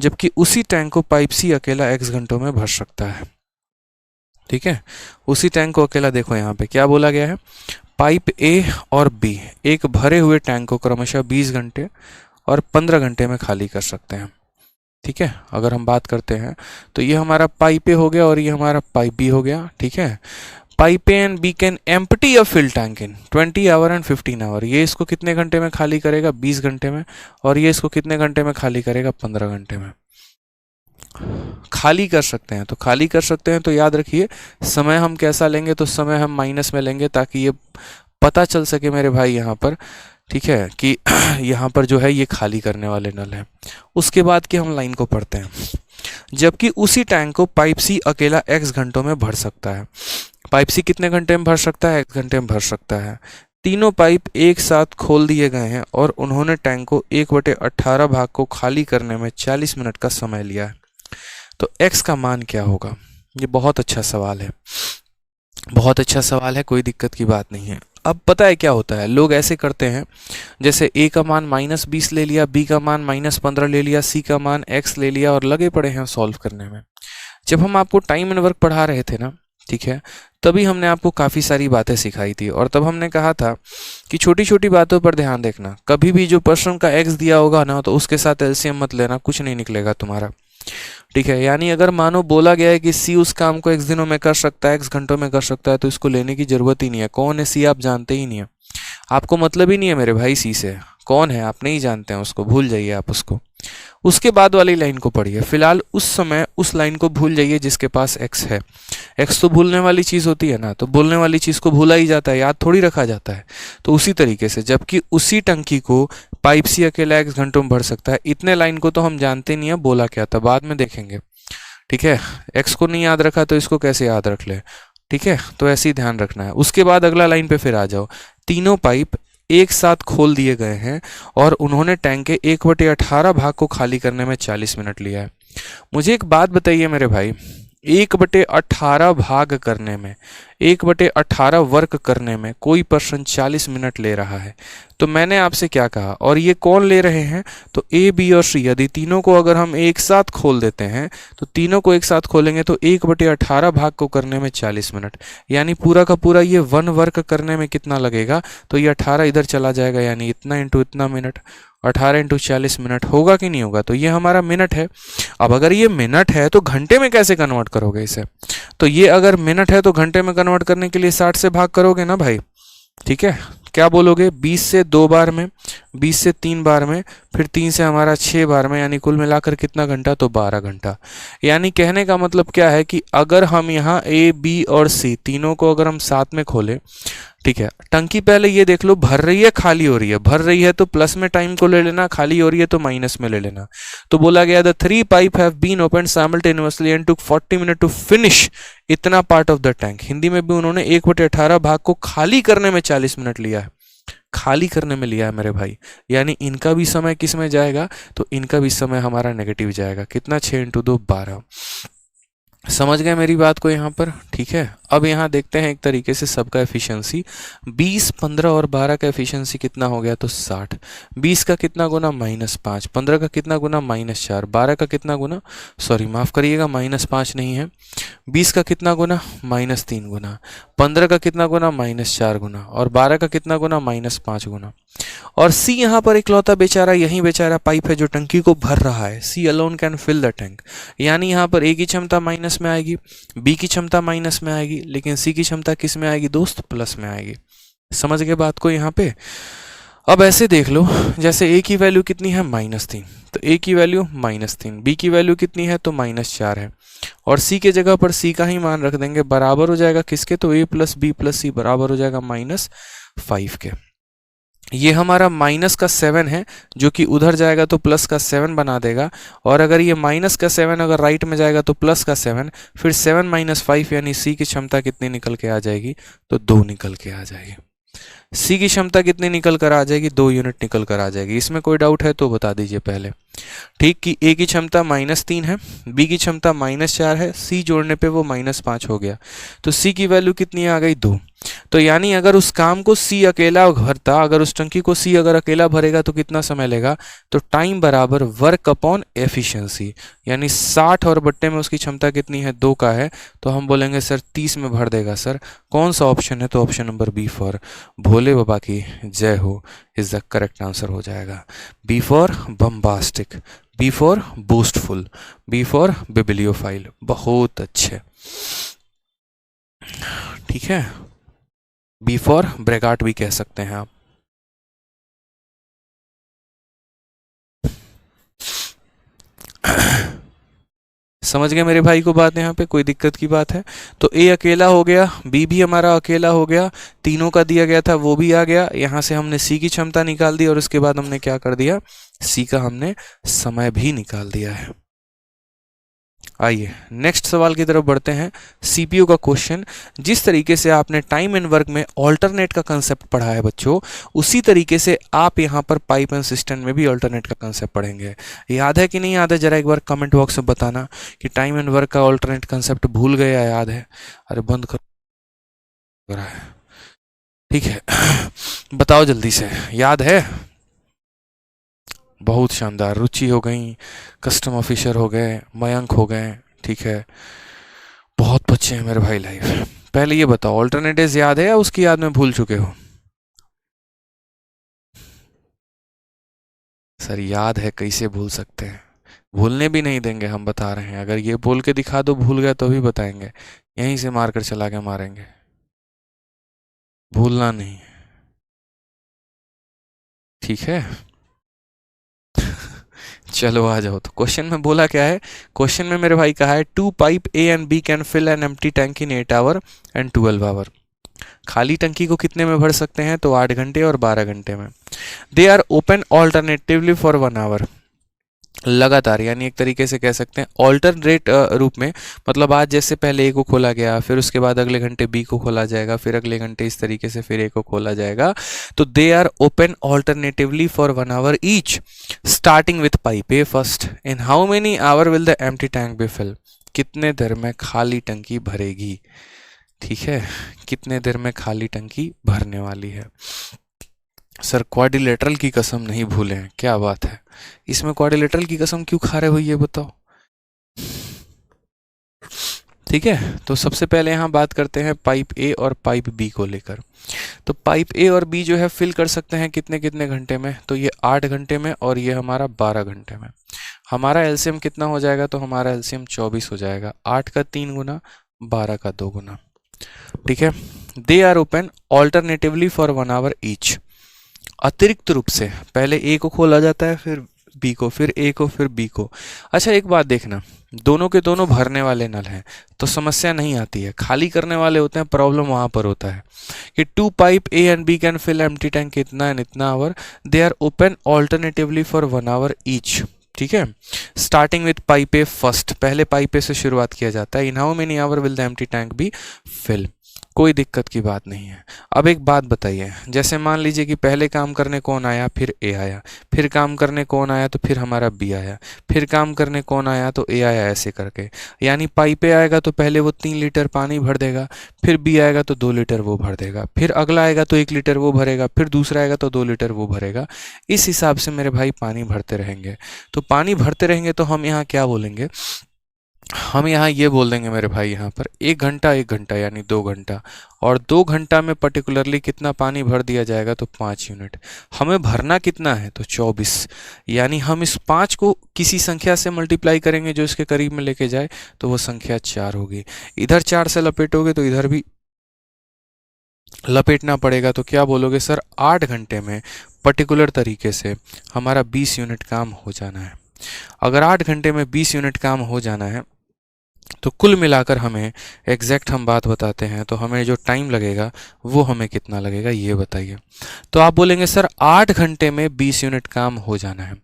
जबकि उसी टैंक को पाइप सी अकेला x घंटों में भर सकता है, ठीक है। उसी टैंक को अकेला, देखो यहाँ पे क्या बोला गया है, पाइप ए और बी एक भरे हुए टैंक को क्रमशः 20 घंटे और 15 घंटे में खाली कर सकते हैं, ठीक है। अगर हम बात करते हैं तो ये हमारा पाइप ए हो गया और ये हमारा पाइप बी हो गया, ठीक है। Pipe A and B can empty a fill tank in 20 hour and 15 hour. ये इसको कितने घंटे में खाली करेगा, 20 घंटे में, और ये इसको कितने घंटे में खाली करेगा, 15 घंटे में खाली कर सकते हैं। तो खाली कर सकते हैं तो याद रखिए समय हम कैसा लेंगे, तो समय हम माइनस में लेंगे ताकि ये पता चल सके मेरे भाई यहाँ पर, ठीक है, कि यहाँ पर जो है ये खाली करने वाले नल हैं। उसके बाद की हम लाइन को पढ़ते हैं, जबकि उसी टैंक को पाइप सी अकेला x घंटों में भर सकता है। पाइप सी कितने घंटे में भर सकता है, x घंटे में भर सकता है। तीनों पाइप एक साथ खोल दिए गए हैं और उन्होंने टैंक को 1/18 भाग को खाली करने में 40 मिनट का समय लिया है। तो x का मान क्या होगा, ये बहुत अच्छा सवाल है, बहुत अच्छा सवाल है, कोई दिक्कत की बात नहीं है। अब पता है क्या होता है, लोग ऐसे करते हैं, जैसे a का मान -20 ले लिया, b का मान -15 ले लिया, c का मान x ले लिया और लगे पड़े हैं सॉल्व करने में। जब हम आपको टाइम एंड वर्क पढ़ा रहे थे ना, ठीक है, तभी हमने आपको काफ़ी सारी बातें सिखाई थी और तब हमने कहा था कि छोटी छोटी बातों पर ध्यान देखना। कभी भी जो पर्सन का x दिया होगा ना, तो उसके साथ एलसीएम मत लेना, कुछ नहीं निकलेगा तुम्हारा, ठीक है। यानी अगर मानो बोला गया है कि सी उस काम को x दिनों में कर सकता है, x घंटों में कर सकता है, तो इसको लेने की जरूरत ही नहीं है। कौन है सी आप जानते ही नहीं है, आपको मतलब ही नहीं है मेरे भाई सी से, कौन है आप नहीं जानते हैं उसको, भूल जाइए आप उसको। उसके बाद वाली लाइन को पढ़िए, फिलहाल उस समय उस लाइन को भूल जाइए जिसके पास x है। x तो भूलने वाली चीज़ होती है ना, तो भूलने वाली चीज़ को भूला ही जाता है, याद थोड़ी रखा जाता है। तो उसी तरीके से जबकि उसी टंकी को पाइप सी अकेला x घंटों में भर सकता है, इतने लाइन को तो हम जानते नहीं है बोला क्या था, बाद में देखेंगे, ठीक है। x को नहीं याद रखा तो इसको कैसे याद रख ले, ठीक है। तो ऐसे ही ध्यान रखना है। उसके बाद अगला लाइन पे फिर आ जाओ, तीनों पाइप एक साथ खोल दिए गए हैं और उन्होंने टैंक के 1/18 भाग को खाली करने में 40 मिनट लिया है। मुझे एक बात बताइए मेरे भाई, 1/18 भाग करने में, 1/18 वर्क करने में कोई पर्सन 40 मिनट ले रहा है। तो मैंने आपसे क्या कहा, और ये कौन ले रहे हैं, तो ए बी और सी, यदि तीनों को अगर हम एक साथ खोल देते हैं तो तीनों को एक साथ खोलेंगे तो 1/18 भाग को करने में 40 मिनट, यानी पूरा का पूरा ये 1 वर्क करने में कितना लगेगा, तो ये 18 इधर चला जाएगा, यानी इतना इंटू इतना मिनट, 18 इंटू 40 मिनट होगा कि नहीं होगा, तो ये हमारा मिनट है। अब अगर ये मिनट है तो घंटे में कैसे कन्वर्ट करोगे इसे, तो ये अगर मिनट है तो घंटे में कन्वर्ट करने के लिए 60 से भाग करोगे ना भाई, ठीक है। क्या बोलोगे, 20 से 2 बार में, 20 से 3 बार में, फिर 3 से हमारा 6 बार में, यानी कुल मिलाकर कितना घंटा, तो 12 घंटा। यानी कहने का मतलब क्या है कि अगर हम यहाँ ए बी और सी तीनों को अगर हम साथ में खोलें, ठीक है, टंकी पहले ये देख लो भर रही है खाली हो रही है, भर रही है तो प्लस में टाइम को ले लेना, खाली हो रही है तो माइनस में ले लेना। तो बोला गया the 3 pipe have been open simultaneously and took 40 minute to finish इतना part of the tank. Hindi में भी उन्होंने 1/18 भाग को खाली करने में 40 मिनट लिया है, खाली करने में लिया है मेरे भाई, यानी इनका भी समय किस में जाएगा, तो इनका भी समय हमारा नेगेटिव जाएगा, कितना, 6 × 2 12। समझ गए मेरी बात को यहाँ पर, ठीक है। अब यहाँ देखते हैं एक तरीके से सबका एफिशिएंसी, 20, 15 और 12 का एफिशिएंसी कितना हो गया, तो 60। 20 का कितना गुना, -5, 15 का कितना गुना, -4, 12 का कितना गुना, सॉरी माफ़ करिएगा -5 नहीं है, 20 का कितना गुना, -3 गुना, 15 का कितना गुना, -4 गुना, और 12 का कितना गुना, -5 गुना। और सी यहाँ पर इकलौता बेचारा, यही बेचारा पाइप है जो टंकी को भर रहा है, C alone can fill the tank, यानी यहाँ पर ए की क्षमता माइनस में आएगी, बी की क्षमता माइनस में आएगी, लेकिन सी की क्षमता किस में आएगी दोस्त, प्लस में आएगी। समझ गए बात को यहाँ पे। अब ऐसे देख लो, जैसे ए की वैल्यू कितनी है, -3, तो ए की वैल्यू -3, बी की वैल्यू कितनी है, तो -4 है, और सी के जगह पर सी का ही मान रख देंगे, बराबर हो जाएगा किसके, तो a + b + c बराबर हो जाएगा -5 के। ये हमारा माइनस का 7 है जो कि उधर जाएगा तो प्लस का 7 बना देगा, और अगर ये माइनस का 7 अगर राइट में जाएगा तो प्लस का 7, फिर 7 - 5, यानी सी की क्षमता कितनी निकल के आ जाएगी, तो 2 निकल के आ जाएगी। सी की क्षमता कितनी निकल कर आ जाएगी, 2 यूनिट निकल कर आ जाएगी। इसमें कोई डाउट है तो बता दीजिए पहले, ठीक, कि ए की क्षमता -3 है, बी की क्षमता -4 है, सी जोड़ने पे वो -5 हो गया, तो सी की वैल्यू कितनी आ गई, 2। तो यानी अगर उस काम को सी अकेला भरता, अगर उस टंकी को सी अगर अकेला भरेगा तो कितना समय लेगा, तो टाइम बराबर वर्क अपॉन एफिशिएंसी, यानी 60 और बट्टे में उसकी क्षमता कितनी है, 2 का है, तो हम बोलेंगे सर 30 में भर देगा। सर कौन सा ऑप्शन है, तो option number B for Bhole Baba की जय हो इज द करेक्ट आंसर हो जाएगा। B for bombastic, B for boastful, B for bibliophile. बहुत अच्छे, ठीक है। बी फॉर ब्रेगाट भी कह सकते हैं आप। समझ गए मेरे भाई को बात, यहाँ पे कोई दिक्कत की बात है, तो ए अकेला हो गया, बी भी हमारा अकेला हो गया, तीनों का दिया गया था वो भी आ गया, यहाँ से हमने सी की क्षमता निकाल दी और उसके बाद हमने क्या कर दिया, सी का हमने समय भी निकाल दिया है। आइए नेक्स्ट सवाल की तरफ बढ़ते हैं। सीपीयू का क्वेश्चन, जिस तरीके से आपने टाइम एंड वर्क में ऑल्टरनेट का कंसेप्ट पढ़ा है बच्चों, उसी तरीके से आप यहाँ पर पाइप एंड सिस्टम में भी ऑल्टरनेट का कंसेप्ट पढ़ेंगे। याद है कि नहीं याद है, जरा एक बार कमेंट बॉक्स में बताना कि टाइम एंड वर्क का ऑल्टरनेट कंसेप्ट भूल गए या याद है। अरे बंद कर रहा है, ठीक है बताओ जल्दी से, याद है? बहुत शानदार, रुचि हो गई, कस्टम ऑफिसर हो गए, मयंक हो गए, ठीक है, बहुत बच्चे हैं मेरे भाई लाइव। पहले ये बताओ ऑल्टरनेटिव्स याद है या उसकी याद में भूल चुके हो? सर याद है, कैसे भूल सकते हैं, भूलने भी नहीं देंगे, हम बता रहे हैं। अगर ये बोल के दिखा दो भूल गया तो भी बताएंगे, यहीं से मार कर चला के मारेंगे, भूलना नहीं, ठीक है चलो आ जाओ। तो क्वेश्चन में बोला क्या है, क्वेश्चन में मेरे भाई कहा है 2 pipe A and B can fill an empty tank in 8 hour and 12 hour. खाली टंकी को कितने में भर सकते हैं, तो 8 घंटे और 12 घंटे में। They are open alternatively for 1 hour, लगातार, यानी एक तरीके से कह सकते हैं ऑल्टरनेट रूप में, मतलब आज जैसे पहले ए को खोला गया, फिर उसके बाद अगले घंटे बी को खोला जाएगा, फिर अगले घंटे इस तरीके से फिर ए को खोला जाएगा। तो they are open alternatively for 1 hour each, starting with pipe A first. In how many hour will the empty tank be fill? कितने देर में खाली टंकी भरेगी, ठीक है, कितने देर में खाली टंकी भरने वाली है। सर क्वाड्रिलेटरल की कसम नहीं भूलें, क्या बात है, इसमें क्वाड्रिलेटरल की कसम क्यों खा रहे हो ये बताओ। ठीक है, तो सबसे पहले यहाँ बात करते हैं पाइप ए और पाइप बी को लेकर। तो पाइप ए और बी जो है फिल कर सकते हैं कितने कितने घंटे में, तो ये 8 घंटे में और ये हमारा 12 घंटे में। हमारा एलसीएम कितना हो जाएगा, तो हमारा एलसीएम 24 हो जाएगा, 8 का 3 गुना, 12 का 2 गुना। ठीक है, they are open alternatively for 1 hour each. अतिरिक्त रूप से पहले ए को खोला जाता है, फिर बी को, फिर ए को, फिर बी को। अच्छा एक बात देखना, दोनों के दोनों भरने वाले नल हैं तो समस्या नहीं आती है, खाली करने वाले होते हैं, प्रॉब्लम वहां पर होता है कि 2 pipe A and B can fill empty tank इतना एंड इतना hour, they are open alternatively for 1 hour each. ठीक है, starting with pipe A first, पहले पाइप ए से शुरुआत किया जाता है। In how many hour will the empty tank be fill, कोई दिक्कत की बात नहीं है। अब एक बात बताइए, जैसे मान लीजिए कि पहले काम करने कौन आया, फिर ए आया, फिर काम करने कौन आया, तो फिर हमारा बी आया, फिर काम करने कौन आया, तो ए आया, ऐसे करके। यानी पाइप ए आएगा तो पहले वो 3 लीटर पानी भर देगा, फिर बी आएगा तो 2 लीटर वो भर देगा, फिर अगला आएगा तो 1 लीटर वो भरेगा, फिर दूसरा आएगा तो 2 लीटर वो भरेगा। इस हिसाब से मेरे भाई पानी भरते रहेंगे। तो पानी भरते रहेंगे तो हम यहाँ क्या बोलेंगे, हम यहाँ ये बोल देंगे मेरे भाई, यहाँ पर 1 घंटा यानी 2 घंटा, और 2 घंटा में पर्टिकुलरली कितना पानी भर दिया जाएगा, तो 5 यूनिट। हमें भरना कितना है, तो 24, यानी हम इस 5 को किसी संख्या से मल्टीप्लाई करेंगे जो इसके करीब में लेके जाए, तो वो संख्या 4 होगी। इधर 4 से लपेटोगे तो इधर भी लपेटना पड़ेगा, तो क्या बोलोगे सर, 8 घंटे में पर्टिकुलर तरीके से हमारा 20 यूनिट काम हो जाना है। अगर 8 घंटे में 20 यूनिट काम हो जाना है तो कुल मिलाकर हमें एग्जैक्ट हम बात बताते हैं, तो हमें जो टाइम लगेगा वो हमें कितना लगेगा ये बताइए। तो आप बोलेंगे सर 8 घंटे में 20 यूनिट काम हो जाना है।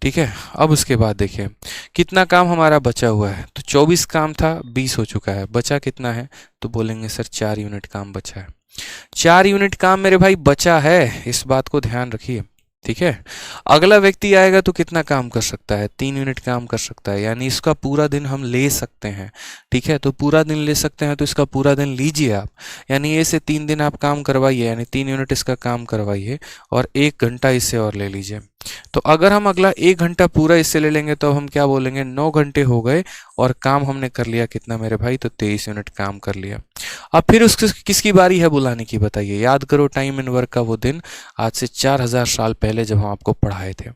ठीक है, अब उसके बाद देखिए कितना काम हमारा बचा हुआ है, तो 24 काम था, 20 हो चुका है, बचा कितना है, तो बोलेंगे सर 4 यूनिट काम बचा है। 4 यूनिट काम मेरे भाई बचा है, इस बात को ध्यान रखिए। ठीक है, अगला व्यक्ति आएगा तो कितना काम कर सकता है, 3 यूनिट काम कर सकता है, यानी इसका पूरा दिन हम ले सकते हैं। ठीक है, तो पूरा दिन ले सकते हैं तो इसका पूरा दिन लीजिए आप, यानी ये से 3 दिन आप काम करवाइए, यानी 3 यूनिट इसका काम करवाइए और 1 घंटा इससे और ले लीजिए। तो अगर हम अगला 1 घंटा पूरा इससे ले लेंगे तो हम क्या बोलेंगे, 9 घंटे हो गए और काम हमने कर लिया कितना मेरे भाई, तो 23 यूनिट काम कर लिया। अब फिर उसकी किसकी बारी है बुलाने की, बताइए। याद करो टाइम एंड वर्क का वो दिन, आज से 4000 साल पहले जब हम आपको पढ़ाए थे,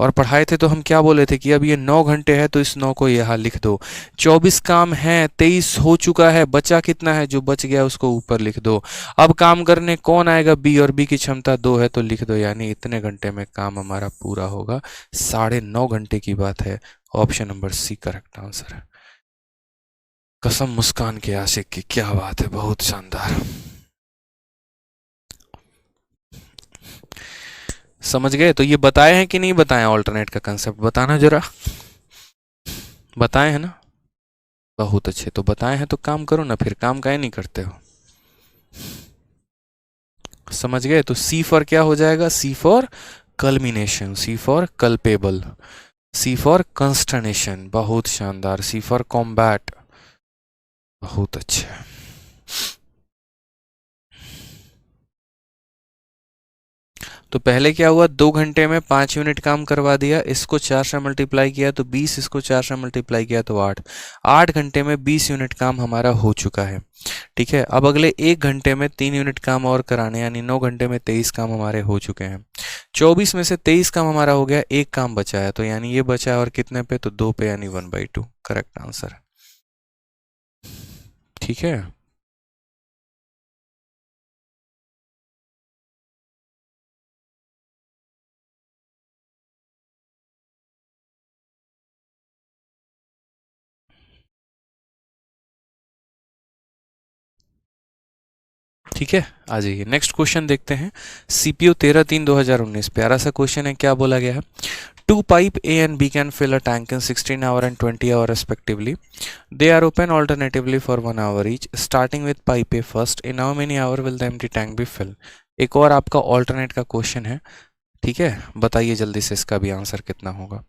और पढ़ाए थे तो हम क्या बोले थे कि अब ये 9 घंटे है तो इस 9 को यहाँ लिख दो, 24 काम है, 23 हो चुका है, बचा कितना है, जो बच गया उसको ऊपर लिख दो। अब काम करने कौन आएगा, बी, और बी की क्षमता 2 है तो लिख दो, यानी इतने घंटे में काम हमारा पूरा होगा। 9.5 घंटे की बात है। Option number C correct answer है। कसम मुस्कान के आशिक की, क्या बात है, बहुत शानदार। समझ गए, तो ये बताए हैं कि नहीं बताए, ऑल्टरनेट का कंसेप्ट बताना जरा, बताए हैं ना, बहुत अच्छे। तो बताए हैं तो काम करो ना, फिर काम काहे नहीं करते हो। समझ गए, तो सी फॉर क्या हो जाएगा, C for culmination, C for culpable, C for consternation, बहुत शानदार, सी फॉर कॉम्बैट, बहुत अच्छा। तो पहले क्या हुआ, 2 घंटे में 5 यूनिट काम करवा दिया, इसको 4 से मल्टीप्लाई किया तो 20, इसको 4 से मल्टीप्लाई किया तो 8, 8 घंटे में 20 यूनिट काम हमारा हो चुका है। ठीक है, अब अगले 1 घंटे में 3 यूनिट काम और कराने, यानी 9 घंटे में 23 काम हमारे हो चुके हैं। 24 में से 23 काम हमारा हो गया, 1 काम बचा है, तो यानी ये बचा है और कितने पे, तो 2 पे, यानी 1/2 करेक्ट आंसर। ठीक है, ठीक है, आ जाइए नेक्स्ट क्वेश्चन देखते हैं। सीपीयू 13/3/2019, प्यारा सा क्वेश्चन है, क्या बोला गया है, 2 pipe A and B can fill a tank in 16 hour and 20 hour respectively. They are open alternatively for 1 hour each, starting with pipe A first. In how many hour will the empty tank be filled? एक और आपका alternate का question है, ठीक है, बताइए जल्दी से इसका भी आंसर कितना होगा।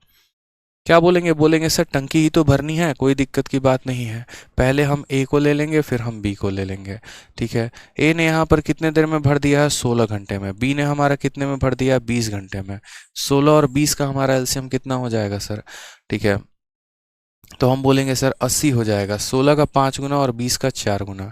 क्या बोलेंगे, बोलेंगे सर टंकी ही तो भरनी है, कोई दिक्कत की बात नहीं है, पहले हम ए को ले लेंगे फिर हम बी को ले लेंगे। ठीक है, ए ने यहाँ पर कितने देर में भर दिया है, 16 घंटे में। बी ने हमारा कितने में भर दिया, 20 घंटे में। 16 और 20 का हमारा एलसीएम कितना हो जाएगा सर? ठीक है, तो हम बोलेंगे सर 80 हो जाएगा। 16 का 5 गुना और 20 का 4 गुना।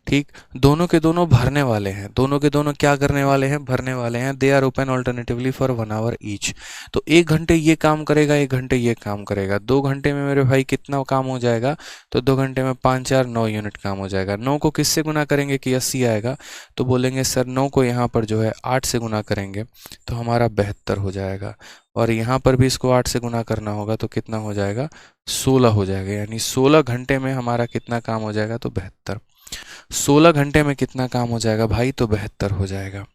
ठीक, दोनों के दोनों भरने वाले हैं, दोनों के दोनों क्या करने वाले हैं, भरने वाले हैं। They are open alternatively for 1 hour each. तो 1 घंटे ये काम करेगा, 1 घंटे ये काम करेगा। 2 घंटे में मेरे भाई कितना काम हो जाएगा, तो 2 घंटे में 5 4 9 यूनिट काम हो जाएगा। 9 को किससे गुना करेंगे कि 80 आएगा, तो बोलेंगे सर 9 को यहाँ पर जो है 8 से गुना करेंगे तो हमारा 72 हो जाएगा। और यहाँ पर भी इसको 8 से गुना करना होगा तो कितना हो जाएगा, 16 हो जाएगा। यानी 16 घंटे में हमारा कितना काम हो जाएगा, तो 72। 16 घंटे में कितना काम हो जाएगा भाई, तो 72 हो जाएगा।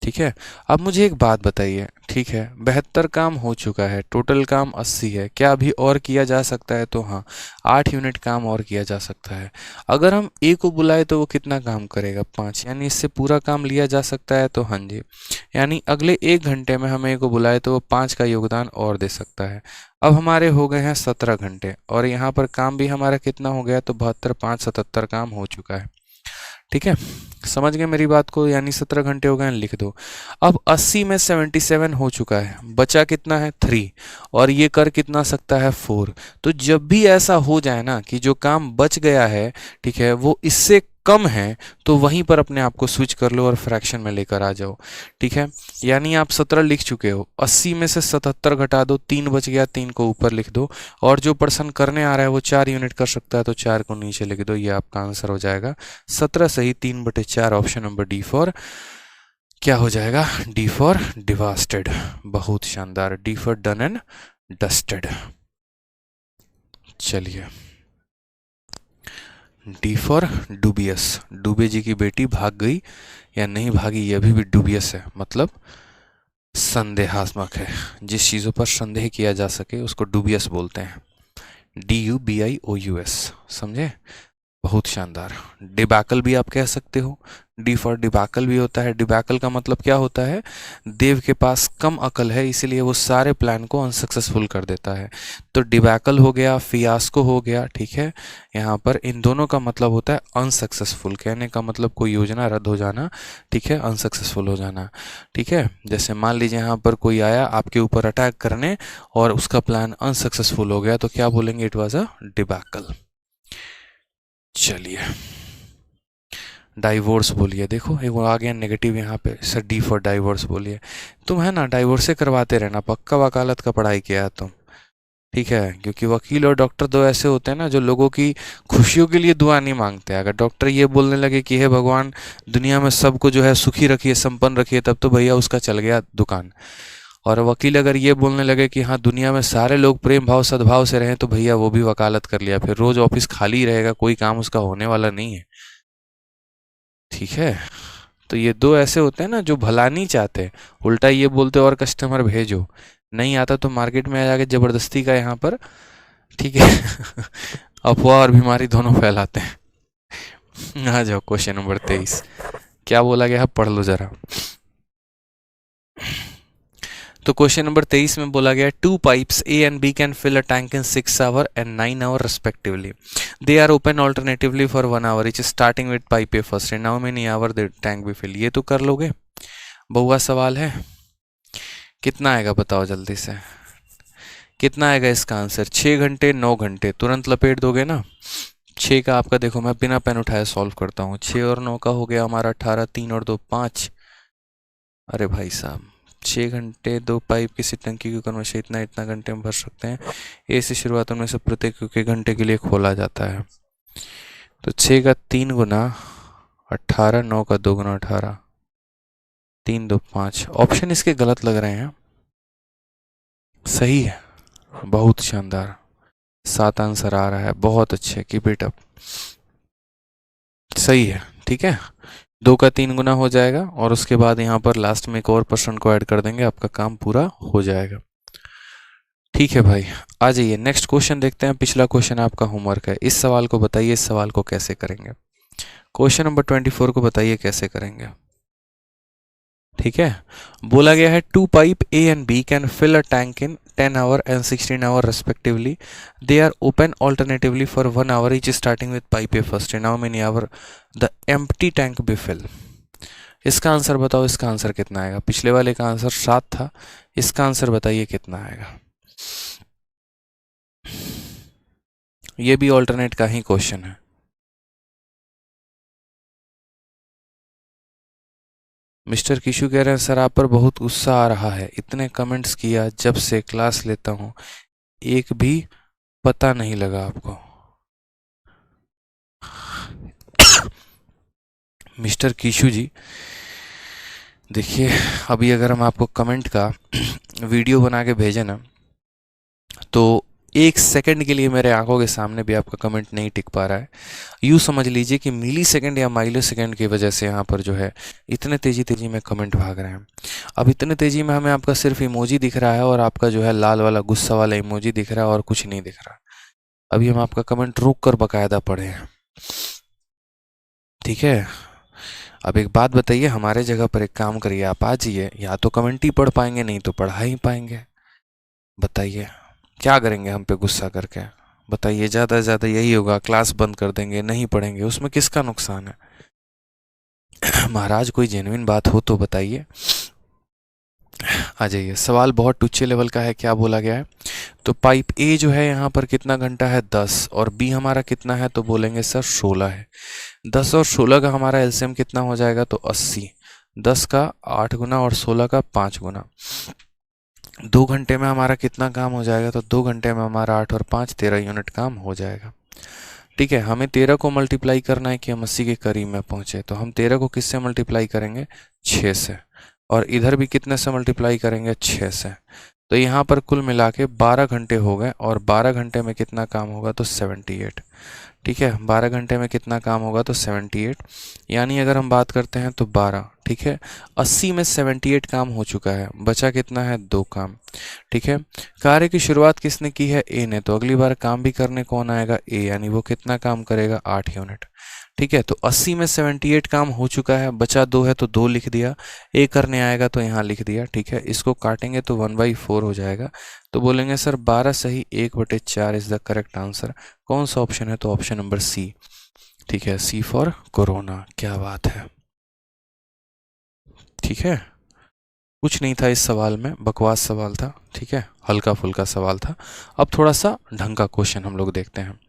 ठीक है, अब मुझे एक बात बताइए, ठीक है 72 काम हो चुका है, टोटल काम 80 है, क्या अभी और किया जा सकता है, तो हाँ 8 यूनिट काम और किया जा सकता है। अगर हम ए को बुलाए तो वो कितना काम करेगा, 5, यानी इससे पूरा काम लिया जा सकता है, तो हाँ जी, यानी अगले 1 घंटे में हम ए को बुलाए तो वो 5 का योगदान और दे सकता है। अब हमारे हो गए हैं 17 घंटे और यहाँ पर काम भी हमारा कितना हो गया, तो 72 5 77 काम हो चुका है। ठीक है, समझ गए मेरी बात को, यानी 17 घंटे हो गए, लिख दो। अब 80 में 77 हो चुका है, बचा कितना है, 3, और ये कर कितना सकता है, 4। तो जब भी ऐसा हो जाए ना कि जो काम बच गया है, ठीक है, वो इससे कम है, तो वहीं पर अपने आप को स्विच कर लो और फ्रैक्शन में लेकर आ जाओ। ठीक है, यानी आप 17 लिख चुके हो, 80 में से 77 घटा दो, 3 बच गया, 3 को ऊपर लिख दो, और जो पर्सन करने आ रहा है वो 4 यूनिट कर सकता है तो 4 को नीचे लिख दो, ये आपका आंसर हो जाएगा 17 सही 3/4। ऑप्शन नंबर डी फॉर क्या हो जाएगा, डी फॉर डिवास्टेड। बहुत शानदार, D for done and dusted. चलिए, डी फॉर डूबियस, डूबे जी की बेटी भाग गई या नहीं भागी, ये अभी भी डूबियस है, मतलब संदेहात्मक है। जिस चीज़ों पर संदेह किया जा सके उसको डूबियस बोलते हैं, DUBIOUS, समझे। बहुत शानदार। डिबैकल भी आप कह सकते हो, डी फॉर डिबैकल भी होता है। डिबैकल का मतलब क्या होता है, देव के पास कम अकल है इसलिए वो सारे प्लान को अनसक्सेसफुल कर देता है। तो डिबैकल हो गया, फियास्को हो गया। ठीक है, यहाँ पर इन दोनों का मतलब होता है अनसक्सेसफुल, कहने का मतलब कोई योजना रद्द हो जाना, ठीक है, अनसक्सेसफुल हो जाना। ठीक है, जैसे मान लीजिए यहाँ पर कोई आया आपके ऊपर अटैक करने और उसका प्लान अनसक्सेसफुल हो गया, तो क्या बोलेंगे, इट वॉज अ डिबैकल। चलिए, डाइवोर्स बोलिए, देखो एक आ गया नेगेटिव यहाँ पे, सर डी फॉर डाइवोर्स बोलिए। तुम है ना डाइवोर्स करवाते रहना, पक्का वकालत का पढ़ाई किया है तुम, ठीक है, क्योंकि वकील और डॉक्टर दो ऐसे होते हैं ना जो लोगों की खुशियों के लिए दुआ नहीं मांगते। अगर डॉक्टर ये बोलने लगे कि हे भगवान दुनिया में सबको जो है सुखी रखिए, संपन्न रखिए, तब तो भैया उसका चल गया दुकान। और वकील अगर ये बोलने लगे कि हाँ दुनिया में सारे लोग प्रेम भाव सद्भाव से रहें, तो भैया वो भी वकालत कर लिया, फिर रोज ऑफिस खाली रहेगा, कोई काम उसका होने वाला नहीं है। ठीक है, तो ये दो ऐसे होते हैं ना जो भला नहीं चाहते, उल्टा ये बोलते और कस्टमर भेजो, नहीं आता तो मार्केट में आ जाके जबरदस्ती का यहाँ पर, ठीक है अफवाह और बीमारी दोनों फैलाते हैं। आ जाओ क्वेश्चन नंबर 23, क्या बोला गया है पढ़ लो जरा। तो क्वेश्चन नंबर 23 में बोला गया 2 pipes A and B can fill a tank in 6 hour and 9 hour respectively. They are open alternatively for 1 hour each starting with pipe A first and how many hour the tank be fill. ये तो कर लोगे, बहुआ सवाल है। कितना आएगा बताओ जल्दी से, कितना आएगा इसका आंसर, 6 घंटे 9 घंटे, तुरंत लपेट दोगे ना। 6 का आपका देखो मैं बिना पेन उठाए सॉल्व करता हूँ, 6 और 9 का हो गया हमारा 18, 3 और 2 5। अरे भाई साहब 6 घंटे 2 पाइप किसी टंकी की क्रमशः इतना इतना घंटे में भर सकते हैं। ए से शुरुआत में से प्रत्येक के घंटे के लिए खोला जाता है। तो 6 का 3 गुना 18, 9 का 2 गुना 18, 3 2 5। ऑप्शन इसके गलत लग रहे हैं, सही है, बहुत शानदार, 7 आंसर आ रहा है, बहुत अच्छे, कीप इट अप, सही है। ठीक है, 2 का 3 गुना हो जाएगा और उसके बाद यहाँ पर लास्ट में एक और पर्सन को ऐड कर देंगे, आपका काम पूरा हो जाएगा। ठीक है भाई, आ जाइए नेक्स्ट क्वेश्चन देखते हैं। पिछला क्वेश्चन आपका होमवर्क है, इस सवाल को बताइए, इस सवाल को कैसे करेंगे। क्वेश्चन नंबर 24 को बताइए कैसे करेंगे। ठीक है। बोला गया है 2 pipe A and B can fill a tank in 10 hour and 16 hour respectively. They are open alternatively for 1 hour each starting with pipe A first. In how many hour the empty tank be fill. इसका answer बताओ. इसका answer कितना आएगा? पिछले वाले का answer 7 था, इसका आंसर बताइए कितना आएगा. ये भी ऑल्टरनेट का ही क्वेश्चन है. मिस्टर किशु कह रहे हैं सर आप पर बहुत गुस्सा आ रहा है, इतने कमेंट्स किया जब से क्लास लेता हूँ, एक भी पता नहीं लगा आपको. मिस्टर किशु जी देखिए, अभी अगर हम आपको कमेंट का वीडियो बना के भेजें ना, तो 1 सेकंड के लिए मेरे आंखों के सामने भी आपका कमेंट नहीं टिक पा रहा है. यूँ समझ लीजिए कि मिली सेकंड या माइलो सेकंड की वजह से यहाँ पर जो है इतने तेज़ी में कमेंट भाग रहे हैं. अब इतने तेज़ी में हमें आपका सिर्फ इमोजी दिख रहा है और आपका जो है लाल वाला गुस्सा वाला इमोजी दिख रहा है और कुछ नहीं दिख रहा. अभी हम आपका कमेंट रोक कर बाकायदा पढ़े हैं. ठीक है. अब एक बात बताइए, हमारे जगह पर एक काम करिए, आप आ जाइए, या तो कमेंट ही पढ़ पाएंगे नहीं तो पढ़ा ही पाएंगे. बताइए क्या करेंगे हम पे गुस्सा करके? बताइए. ज़्यादा से ज़्यादा यही होगा, क्लास बंद कर देंगे, नहीं पढ़ेंगे, उसमें किसका नुकसान है? महाराज कोई जेन्युइन बात हो तो बताइए. आ जाइए. सवाल बहुत टुच्चे लेवल का है. क्या बोला गया है? तो पाइप ए जो है यहाँ पर कितना घंटा है? 10. और बी हमारा कितना है? तो बोलेंगे सर 16 है. 10 और 16 का हमारा एलसीएम कितना हो जाएगा? तो 80. 10 का 8 गुना और 16 का 5 गुना. 2 घंटे में हमारा कितना काम हो जाएगा? तो 2 घंटे में हमारा 8 और 5 13 यूनिट काम हो जाएगा. ठीक है. हमें 13 को मल्टीप्लाई करना है कि हम 80 के करीब में पहुंचे. तो हम 13 को किससे मल्टीप्लाई करेंगे? 6 से. और इधर भी कितने से मल्टीप्लाई करेंगे? 6 से. तो यहाँ पर कुल मिला के 12 घंटे हो गए. और 12 घंटे में कितना काम होगा? तो 78. ठीक है. 12 घंटे में कितना काम होगा? तो 78. यानी अगर हम बात करते हैं तो 12. ठीक है. 80 में 78 काम हो चुका है. बचा कितना है? 2 काम. ठीक है. कार्य की शुरुआत किसने की है? ए ने. तो अगली बार काम भी करने कौन आएगा? ए. यानी वो कितना काम करेगा? 8 यूनिट. ठीक है. तो 80 में 78 काम हो चुका है. बचा 2 है तो 2 लिख दिया. ए करने आएगा तो यहाँ लिख दिया. ठीक है. इसको काटेंगे तो 1/4 हो जाएगा. तो बोलेंगे सर 12 सही 1/4 इज द करेक्ट आंसर. कौन सा ऑप्शन है? तो ऑप्शन नंबर सी. ठीक है. C for corona. क्या बात है. ठीक है. कुछ नहीं था इस सवाल में, बकवास सवाल था. ठीक है. हल्का फुल्का सवाल था. अब थोड़ा सा ढंग का क्वेश्चन हम लोग देखते हैं.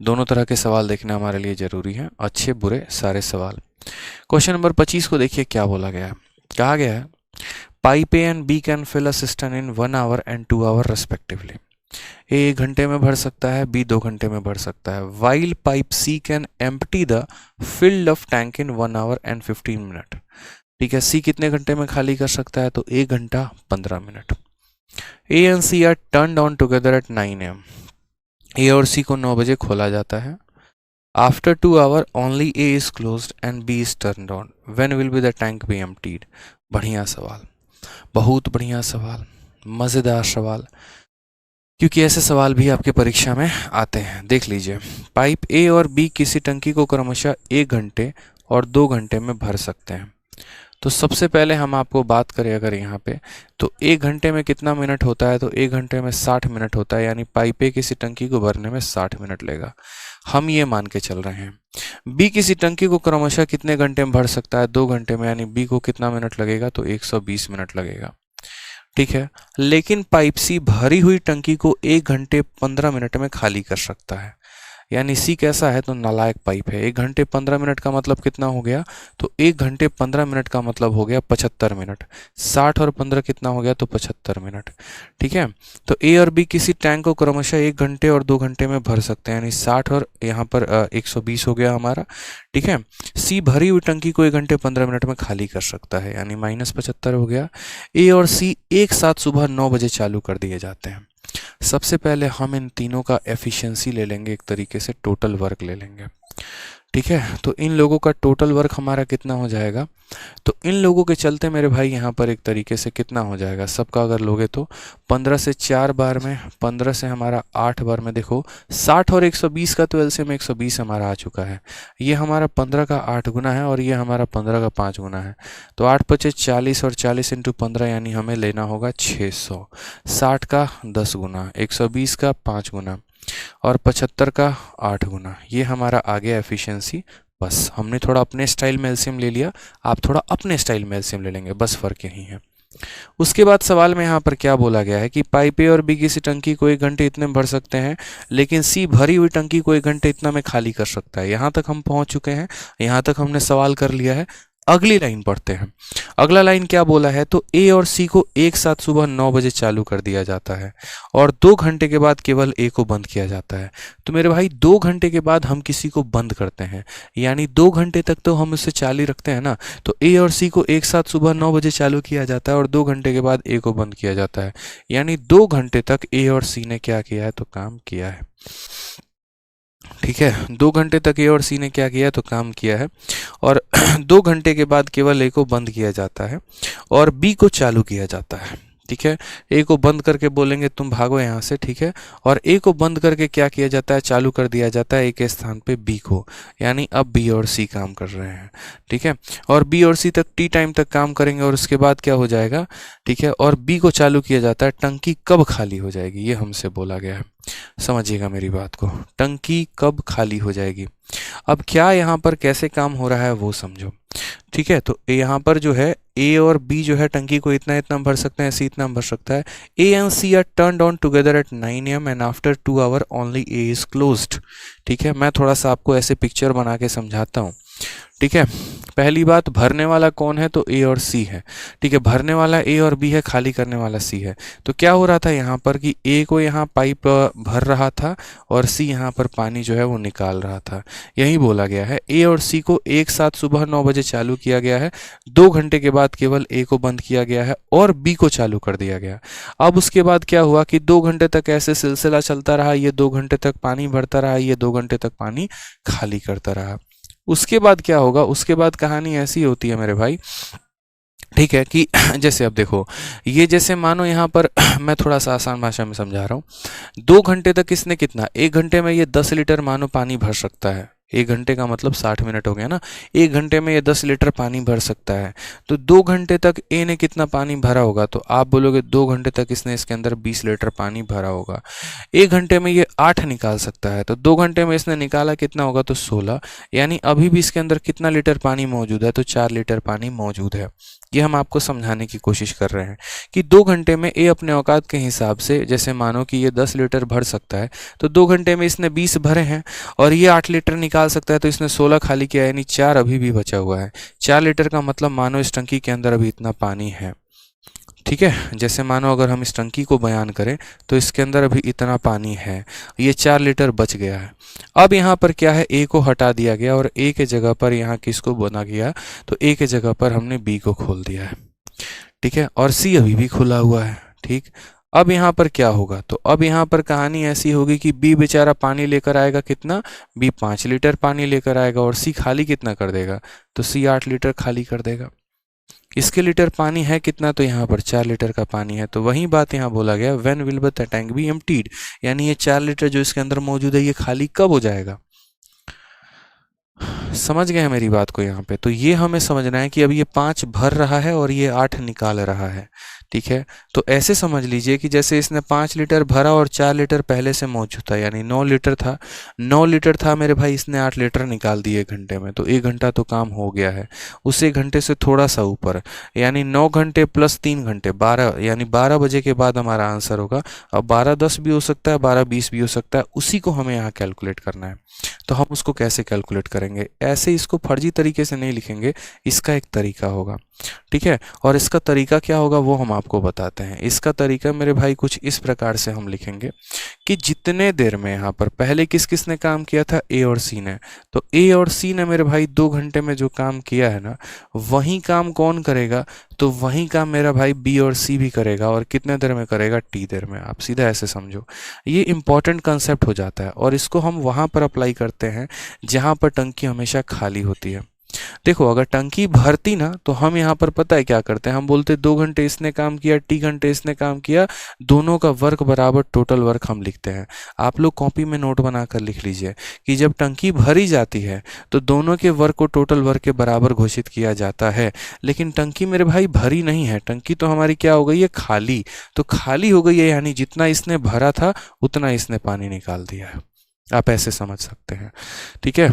दोनों तरह के सवाल देखना हमारे लिए ज़रूरी है, अच्छे बुरे सारे सवाल. क्वेश्चन नंबर 25 को देखिए क्या बोला गया है. कहा गया है pipe A and B can fill a system in 1 hour and 2 hour respectively. A 1 घंटे में भर सकता है, बी 2 घंटे में भर सकता है. While pipe C can empty the filled of tank in 1 hour and 15 minute. ठीक है. सी कितने घंटे में खाली कर सकता है? तो 1 घंटा 15 मिनट. A and C are turned on together at 9 AM. A और सी को 9 बजे खोला जाता है. After 2 hour only A is closed and B is turned on. When will be the tank be emptied. बढ़िया सवाल, बहुत बढ़िया सवाल, मज़ेदार सवाल, क्योंकि ऐसे सवाल भी आपके परीक्षा में आते हैं. देख लीजिए. पाइप ए और बी किसी टंकी को क्रमशः 1 घंटे और 2 घंटे में भर सकते हैं. तो सबसे पहले हम आपको बात करें अगर यहाँ पे, तो 1 घंटे में कितना मिनट होता है? तो 1 घंटे में 60 मिनट होता है. यानी पाइप ए किसी टंकी को भरने में 60 मिनट लेगा. हम ये मान के चल रहे हैं. बी किसी टंकी को क्रमशः कितने घंटे में भर सकता है? 2 घंटे में. यानी बी को कितना मिनट लगेगा? तो 120 मिनट लगेगा. ठीक है. लेकिन पाइप सी भरी हुई टंकी को 1 घंटे 15 मिनट में खाली कर सकता है. यानी सी कैसा है? तो नालायक पाइप है. 1 घंटे 15 मिनट का मतलब कितना हो गया? तो 1 घंटे 15 मिनट का मतलब हो गया 75 मिनट. 60 और 15 कितना हो गया? तो 75 मिनट. ठीक है. तो ए और बी किसी टैंक को क्रमशः 1 घंटे और 2 घंटे में भर सकते हैं. यानी 60 और यहाँ पर 120 हो गया हमारा. ठीक है. सी भरी हुई टंकी को 1 घंटे 15 मिनट में खाली कर सकता है. यानी -75 हो गया. ए और सी एक साथ सुबह 9 बजे चालू कर दिए जाते हैं. सबसे पहले हम इन तीनों का एफिशिएंसी ले लेंगे, एक तरीके से टोटल वर्क ले लेंगे. ठीक है। तो इन लोगों का टोटल वर्क हमारा कितना हो जाएगा, तो इन लोगों के चलते मेरे भाई यहाँ पर एक तरीके से कितना हो जाएगा, सबका अगर लोगे तो 15 से 4 बार में, 15 से हमारा 8 बार में, देखो 60 और 120 का तो एलसीएम 120 हमारा आ चुका है। ये हमारा 15 का 8 गुना है और ये हमारा 15 का 5 गुना है। तो 8 पचे 40 और 40 इंटू 15 यानी हमें लेना होगा 600। 60 का 10 गुना, 120 का 5 गुना और 75 का 8 गुना, ये हमारा आ गया एफिशिएंसी। बस हमने थोड़ा अपने स्टाइल में एलसीएम ले लिया, आप थोड़ा अपने स्टाइल में एलसीएम ले लेंगे, बस फर्क यही है। उसके बाद सवाल में यहाँ पर क्या बोला गया है कि पाइप ए और बी किसी टंकी को 1 घंटे इतने में भर सकते हैं, लेकिन सी भरी हुई टंकी को 1 घंटे इतना में खाली कर सकता है। यहाँ तक हम पहुँच चुके हैं, यहाँ तक हमने सवाल कर लिया है। अगली लाइन पढ़ते हैं। अगला लाइन क्या बोला है, तो ए और सी को एक साथ सुबह 9 बजे चालू कर दिया जाता है और 2 घंटे के बाद केवल ए को बंद किया जाता है। तो मेरे भाई 2 घंटे के बाद हम किसी को बंद करते हैं, यानी 2 घंटे तक तो हम उसे चालू रखते हैं ना। तो ए और सी को एक साथ सुबह 9 बजे चालू किया जाता है और 2 घंटे के बाद ए को बंद किया जाता है, यानी 2 घंटे तक ए और सी ने क्या किया है, तो काम किया है। ठीक है, 2 घंटे तक ए और सी ने क्या किया, तो काम किया है और 2 घंटे के बाद केवल ए को बंद किया जाता है और बी को चालू किया जाता है। ठीक है, ए को बंद करके बोलेंगे तुम भागो यहाँ से। ठीक है, और ए को बंद करके क्या किया जाता है, चालू कर दिया जाता है ए के स्थान पे बी को, यानी अब बी और सी काम कर रहे हैं। ठीक है, और बी और सी तक टी टाइम तक काम करेंगे और उसके बाद क्या हो जाएगा। ठीक है, और बी को चालू किया जाता है, टंकी कब खाली हो जाएगी ये हमसे बोला गया है। समझिएगा मेरी बात को, टंकी कब खाली हो जाएगी। अब क्या यहाँ पर कैसे काम हो रहा है वो समझो। ठीक है, तो यहाँ पर जो है ए और बी जो है टंकी को इतना इतना भर सकते हैं, सी इतना भर सकता है। A and C are turned on together at 9 AM and after 2 hour only A is closed. ठीक है, मैं थोड़ा सा आपको ऐसे पिक्चर बना के समझाता हूँ। ठीक है, पहली बात, भरने वाला कौन है, तो ए और सी है। ठीक है, भरने वाला ए और बी है, खाली करने वाला सी है। तो क्या हो रहा था यहाँ पर कि ए को यहाँ पाइप भर रहा था और सी यहाँ पर पानी जो है वो निकाल रहा था। यही बोला गया है, ए और सी को एक साथ सुबह 9 बजे चालू किया गया है, 2 घंटे के बाद केवल ए को बंद किया गया है और बी को चालू कर दिया गया। अब उसके बाद क्या हुआ कि 2 घंटे तक ऐसे सिलसिला चलता रहा, ये 2 घंटे तक पानी भरता रहा, ये 2 घंटे तक पानी खाली करता रहा। उसके बाद क्या होगा, उसके बाद कहानी ऐसी होती है मेरे भाई। ठीक है, कि जैसे अब देखो, ये जैसे मानो यहाँ पर मैं थोड़ा सा आसान भाषा में समझा रहा हूँ। 2 घंटे तक इसने कितना, 1 घंटे में ये 10 लीटर मानो पानी भर सकता है। 1 घंटे का मतलब 60 मिनट हो गया ना। 1 घंटे में ये 10 लीटर पानी भर सकता है। तो 2 घंटे तक ए ने कितना पानी भरा होगा, तो आप बोलोगे 2 घंटे तक इसने इसके अंदर 20 लीटर पानी भरा होगा। 1 घंटे में ये 8 निकाल सकता है, तो 2 घंटे में इसने निकाला कितना होगा, तो 16। यानी अभी भी इसके अंदर कितना लीटर पानी मौजूद है, तो 4 लीटर पानी मौजूद है। ये हम आपको समझाने की कोशिश कर रहे हैं कि 2 घंटे में ए अपने औकात के हिसाब से, जैसे मानो कि ये 10 लीटर भर सकता है, तो 2 घंटे में इसने 20 भरे हैं और ये 8 लीटर निकाल सकता है, तो इसने 16 खाली किया, यानी 4 अभी भी बचा हुआ है। 4 लीटर का मतलब मानो इस टंकी के अंदर अभी इतना पानी है। ठीक है, जैसे मानो अगर हम इस टंकी को बयान करें तो इसके अंदर अभी इतना पानी है, ये 4 लीटर बच गया है। अब यहाँ पर क्या है, ए को हटा दिया गया और ए के जगह पर यहाँ किसको बना गया, तो ए के जगह पर हमने बी को खोल दिया है। ठीक है, और सी अभी भी खुला हुआ है। ठीक, अब यहाँ पर क्या होगा, तो अब यहाँ पर कहानी ऐसी होगी कि बी बेचारा पानी लेकर आएगा कितना, बी 5 लीटर पानी लेकर आएगा और सी खाली कितना कर देगा, तो सी 8 लीटर खाली कर देगा। इसके लीटर पानी है कितना, तो यहाँ पर 4 लीटर का पानी है। तो वही बात यहाँ बोला गया, when will the tank be emptied, यानी ये 4 लीटर जो इसके अंदर मौजूद है ये खाली कब हो जाएगा। समझ गए मेरी बात को यहाँ पे। तो ये हमें समझना है कि अब ये 5 भर रहा है और ये 8 निकाल रहा है। ठीक है, तो ऐसे समझ लीजिए कि जैसे इसने 5 लीटर भरा और 4 लीटर पहले से मौजूद था, यानी 9 लीटर था। 9 लीटर था मेरे भाई, इसने 8 लीटर निकाल दिए 1 घंटे में, तो 1 घंटा तो काम हो गया है। उस 1 घंटे से थोड़ा सा ऊपर, यानी 9 घंटे प्लस 3 घंटे 12, यानी 12 बजे के बाद हमारा आंसर होगा। अब 12:10 भी हो सकता है, 12:20 भी हो सकता है, उसी को हमें यहाँ कैलकुलेट करना है। तो हम उसको कैसे कैलकुलेट करेंगे, ऐसे इसको फर्जी तरीके से नहीं लिखेंगे, इसका एक तरीका होगा। ठीक है, और इसका तरीका क्या होगा वो हम आपको बताते हैं। इसका तरीका मेरे भाई कुछ इस प्रकार से हम लिखेंगे कि जितने देर में यहाँ पर पहले किस किस ने काम किया था, ए और सी ने, तो ए और सी ने मेरे भाई 2 घंटे में जो काम किया है ना, वही काम कौन करेगा, तो वही काम मेरा भाई बी और सी भी करेगा, और कितने देर में करेगा, टी देर में। आप सीधा ऐसे समझो, ये इंपॉर्टेंट कंसेप्ट हो जाता है, और इसको हम वहाँ पर अप्लाई करते हैं जहाँ पर टंकी हमेशा खाली होती है। देखो अगर टंकी भरती ना, तो हम यहाँ पर पता है क्या करते हैं, हम बोलते 2 घंटे इसने काम किया, टी घंटे इसने काम किया, दोनों का वर्क बराबर टोटल वर्क हम लिखते हैं। आप लोग कॉपी में नोट बनाकर लिख लीजिए कि जब टंकी भरी जाती है तो दोनों के वर्क को टोटल वर्क के बराबर घोषित किया जाता है। लेकिन टंकी मेरे भाई भरी नहीं है, टंकी तो हमारी क्या हो गई है, खाली। तो खाली हो गई है यानी जितना इसने भरा था उतना इसने पानी निकाल दिया है। आप ऐसे समझ सकते हैं, ठीक है।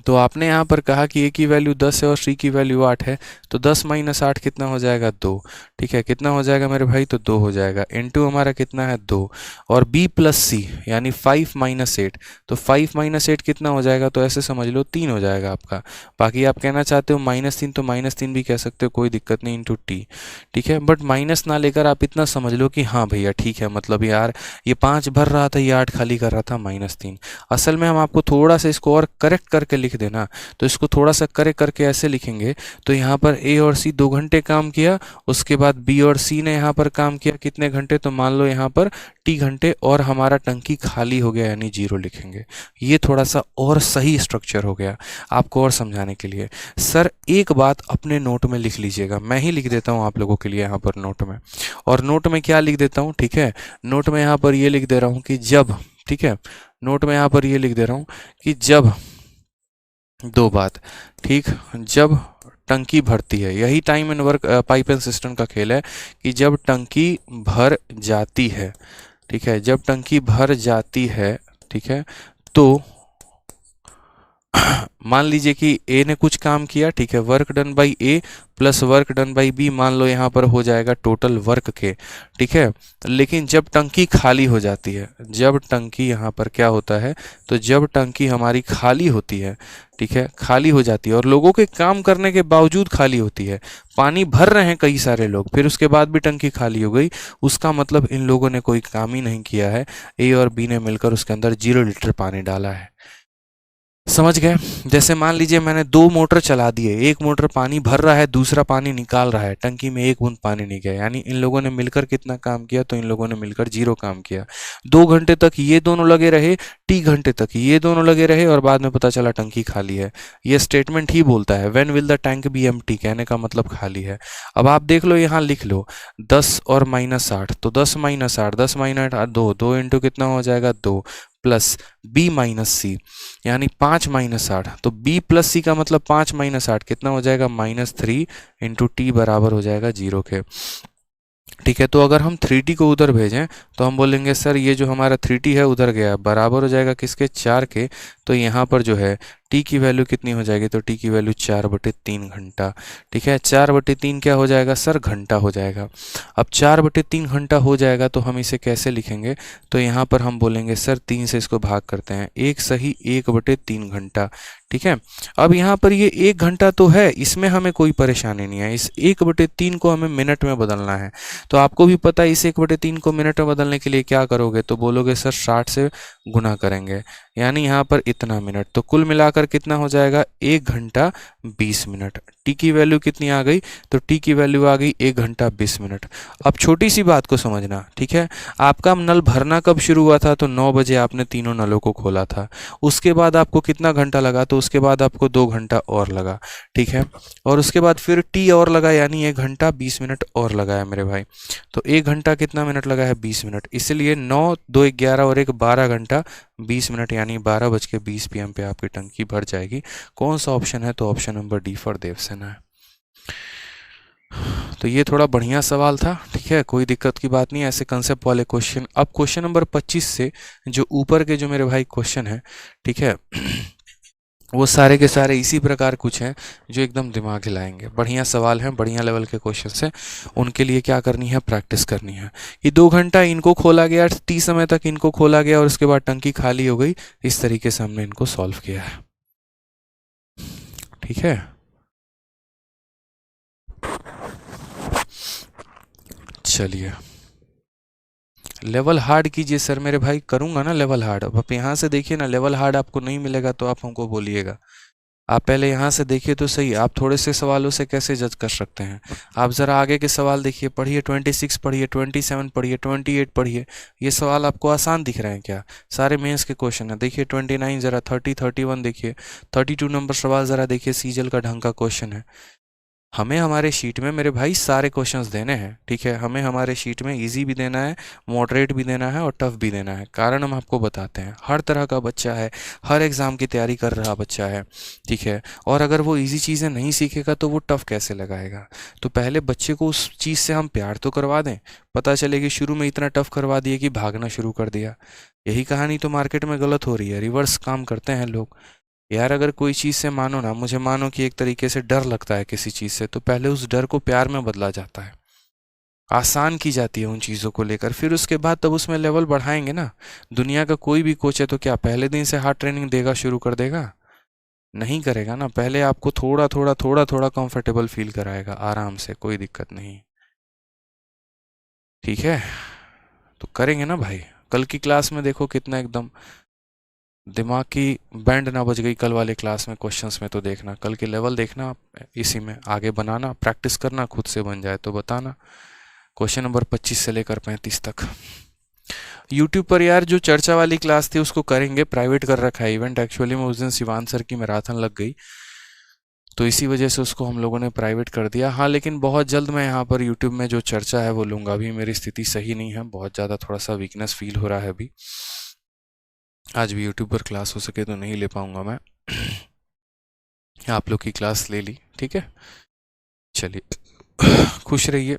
तो आपने यहाँ पर कहा कि ए की वैल्यू 10 है और सी की वैल्यू 8 है, तो 10 माइनस 8 कितना हो जाएगा, 2। ठीक है, कितना हो जाएगा मेरे भाई, तो 2 हो जाएगा। इनटू हमारा कितना है, 2, और बी प्लस सी यानी 5 माइनस 8, तो 5 माइनस 8 कितना हो जाएगा, तो ऐसे समझ लो 3 हो जाएगा आपका। बाकी आप कहना चाहते हो -3, तो -3 भी कह सकते हो, कोई दिक्कत नहीं, इंटू टी। ठीक है, बट माइनस ना लेकर आप इतना समझ लो कि हाँ भैया ठीक है, मतलब यार ये 5 भर रहा था, ये 8 खाली कर रहा था, -3। असल में हम आपको थोड़ा सा इसको और करेक्ट करके लिख देना, तो इसको थोड़ा सा करेक्ट करके ऐसे लिखेंगे, तो यहाँ पर ए और सी 2 घंटे काम किया, उसके बाद बी और सी ने यहाँ पर काम किया कितने घंटे, तो मान लो यहाँ पर टी घंटे, और हमारा टंकी खाली हो गया यानी 0 लिखेंगे। ये थोड़ा सा और सही स्ट्रक्चर हो गया आपको और समझाने के लिए। सर एक बात अपने नोट में लिख लीजिएगा, मैं ही लिख देता हूँ आप लोगों के लिए यहाँ पर नोट में, और नोट में क्या लिख देता हूँ, ठीक है, नोट में यहाँ पर ये लिख दे रहा हूँ कि जब, ठीक है, नोट में यहाँ पर ये लिख दे रहा हूँ कि जब, 2 बात, ठीक, जब टंकी भरती है, यही time and work pipe and system का खेल है कि जब टंकी भर जाती है, ठीक है, जब टंकी भर जाती है, ठीक है, तो मान लीजिए कि ए ने कुछ काम किया, ठीक है, work done by A plus work done by B, मान लो यहाँ पर हो जाएगा टोटल वर्क के, ठीक है। लेकिन जब टंकी खाली हो जाती है, जब टंकी यहाँ पर क्या होता है, तो जब टंकी हमारी खाली होती है, ठीक है, खाली हो जाती है और लोगों के काम करने के बावजूद खाली होती है, पानी भर रहे हैं कई सारे लोग, फिर उसके बाद भी टंकी खाली हो गई, उसका मतलब इन लोगों ने कोई काम ही नहीं किया है, ए और बी ने मिलकर उसके अंदर 0 लीटर पानी डाला है। समझ गए। जैसे मान लीजिए मैंने 2 मोटर चला दिए, एक मोटर पानी भर रहा है, दूसरा पानी निकाल रहा है, टंकी में एक बूंद पानी नहीं गया, यानी इन लोगों ने मिलकर कितना काम किया, तो इन लोगों ने मिलकर 0 काम किया। 2 घंटे तक ये दोनों लगे रहे, टी घंटे तक ये दोनों लगे रहे, और बाद में पता चला टंकी खाली है। ये स्टेटमेंट ही बोलता है when will the tank B empty, कहने का मतलब खाली है। अब आप देख लो, यहाँ लिख लो 10 और -8, तो 10 माइनस 8, 10 माइनस 8 2, 2 इंटू कितना हो जाएगा, 2 प्लस बी माइनस सी यानी 5 माइनस 8, तो b प्लस सी का मतलब 5 माइनस 8 कितना हो जाएगा, -3 इंटू टी बराबर हो जाएगा 0 के। ठीक है, तो अगर हम 3t को उधर भेजें तो हम बोलेंगे सर ये जो हमारा 3t है उधर गया, बराबर हो जाएगा किसके, 4 के। तो यहाँ पर जो है t की वैल्यू कितनी हो जाएगी, तो t की वैल्यू 4/3 घंटा। ठीक है, 4/3 क्या हो जाएगा सर, घंटा हो जाएगा। अब 4/3 घंटा हो जाएगा तो हम इसे कैसे लिखेंगे, तो यहाँ पर हम बोलेंगे सर 3 से इसको भाग करते हैं, 1 सही 1/3 घंटा। ठीक है, अब यहाँ पर ये 1 घंटा तो है, इसमें हमें कोई परेशानी नहीं है, इस 1/3 को हमें मिनट में बदलना है। तो आपको भी पता है इस 1/3 को मिनट में बदलने के लिए क्या करोगे, तो बोलोगे सर 60 से गुना करेंगे, यानी यहाँ पर इतना मिनट, तो कुल मिलाकर कितना हो जाएगा, 1 घंटा 20 मिनट। टी की वैल्यू कितनी आ गई, तो टी की वैल्यू आ गई 1 घंटा 20 मिनट। अब छोटी सी बात को समझना, ठीक है, आपका नल भरना कब शुरू हुआ था, तो 9 बजे आपने तीनों नलों को खोला था, उसके बाद आपको कितना घंटा लगा, तो उसके बाद आपको 2 घंटा और लगा। ठीक है, और उसके बाद फिर टी और लगा, यानी 1 घंटा 20 मिनट और लगाया मेरे भाई, तो 1 घंटा कितना मिनट लगा है, 20 मिनट, इसलिए 9 2 11 और 1 12 घंटा 20 मिनट, यानी 12:20 PM पे आपकी टंकी भर जाएगी। कौन सा ऑप्शन है, तो option number D for Devsena है। तो ये थोड़ा बढ़िया सवाल था, ठीक है, कोई दिक्कत की बात नहीं, ऐसे कंसेप्ट वाले क्वेश्चन। अब क्वेश्चन नंबर 25 से जो ऊपर के जो मेरे भाई क्वेश्चन है, ठीक है, वो सारे के सारे इसी प्रकार कुछ हैं जो एकदम दिमाग हिलाएंगे। बढ़िया सवाल हैं, बढ़िया लेवल के क्वेश्चन हैं, उनके लिए क्या करनी है, प्रैक्टिस करनी है। कि 2 घंटा इनको खोला गया, टी समय तक इनको खोला गया और उसके बाद टंकी खाली हो गई, इस तरीके से हमने इनको सॉल्व किया है। ठीक है, चलिए लेवल हार्ड कीजिए सर मेरे भाई, करूँगा ना लेवल हार्ड। अब आप यहाँ से देखिए ना, लेवल हार्ड आपको नहीं मिलेगा तो आप हमको बोलिएगा। आप पहले यहाँ से देखिए तो सही, आप थोड़े से सवालों से कैसे जज कर सकते हैं। आप ज़रा आगे के सवाल देखिए, पढ़िए 26 पढ़िए, 27 पढ़िए, 28 पढ़िए। ये सवाल आपको आसान दिख रहे हैं क्या? सारे मेंस के क्वेश्चन है। देखिए 29, ज़रा 30, 31 देखिए, 32 नंबर सवाल ज़रा देखिए, सीजल का ढंग का क्वेश्चन है। हमें हमारे शीट में मेरे भाई सारे क्वेश्चंस देने हैं, ठीक है। हमें हमारे शीट में इजी भी देना है, मॉडरेट भी देना है और टफ भी देना है। कारण हम आपको बताते हैं, हर तरह का बच्चा है, हर एग्ज़ाम की तैयारी कर रहा बच्चा है, ठीक है। और अगर वो इजी चीज़ें नहीं सीखेगा तो वो टफ कैसे लगाएगा? तो पहले बच्चे को उस चीज़ से हम प्यार तो करवा दें। पता चले कि शुरू में इतना टफ करवा दिया कि भागना शुरू कर दिया। यही कहानी तो मार्केट में गलत हो रही है, रिवर्स काम करते हैं लोग। यार अगर कोई चीज़ से मानो ना, मुझे मानो कि एक तरीके से डर लगता है किसी चीज़ से, तो पहले उस डर को प्यार में बदला जाता है, आसान की जाती है उन चीज़ों को लेकर, फिर उसके बाद तब उसमें लेवल बढ़ाएंगे ना। दुनिया का कोई भी कोच है तो क्या पहले दिन से हार्ड ट्रेनिंग देगा, शुरू कर देगा? नहीं करेगा ना। पहले आपको थोड़ा थोड़ा थोड़ा थोड़ा कंफर्टेबल फील कराएगा, आराम से, कोई दिक्कत नहीं, ठीक है। तो करेंगे ना भाई। कल की क्लास में देखो कितना एकदम दिमाग की बैंड ना बज गई कल वाले क्लास में, क्वेश्चंस में। तो देखना कल के लेवल, देखना इसी में आगे बनाना, प्रैक्टिस करना, खुद से बन जाए तो बताना। क्वेश्चन नंबर 25 से लेकर 35 तक। यूट्यूब पर यार जो चर्चा वाली क्लास थी उसको करेंगे, प्राइवेट कर रखा है इवेंट। एक्चुअली में उस दिन शिवान सर की मैराथन लग गई, तो इसी वजह से उसको हम लोगों ने प्राइवेट कर दिया। हाँ लेकिन बहुत जल्द मैं यहाँ पर यूट्यूब में जो चर्चा है वो लूँगा। अभी मेरी स्थिति सही नहीं है, बहुत ज़्यादा थोड़ा सा वीकनेस फील हो रहा है अभी। आज भी यूट्यूब पर क्लास हो सके तो नहीं ले पाऊँगा मैं। आप लोग की क्लास ले ली, ठीक है। चलिए खुश रहिए।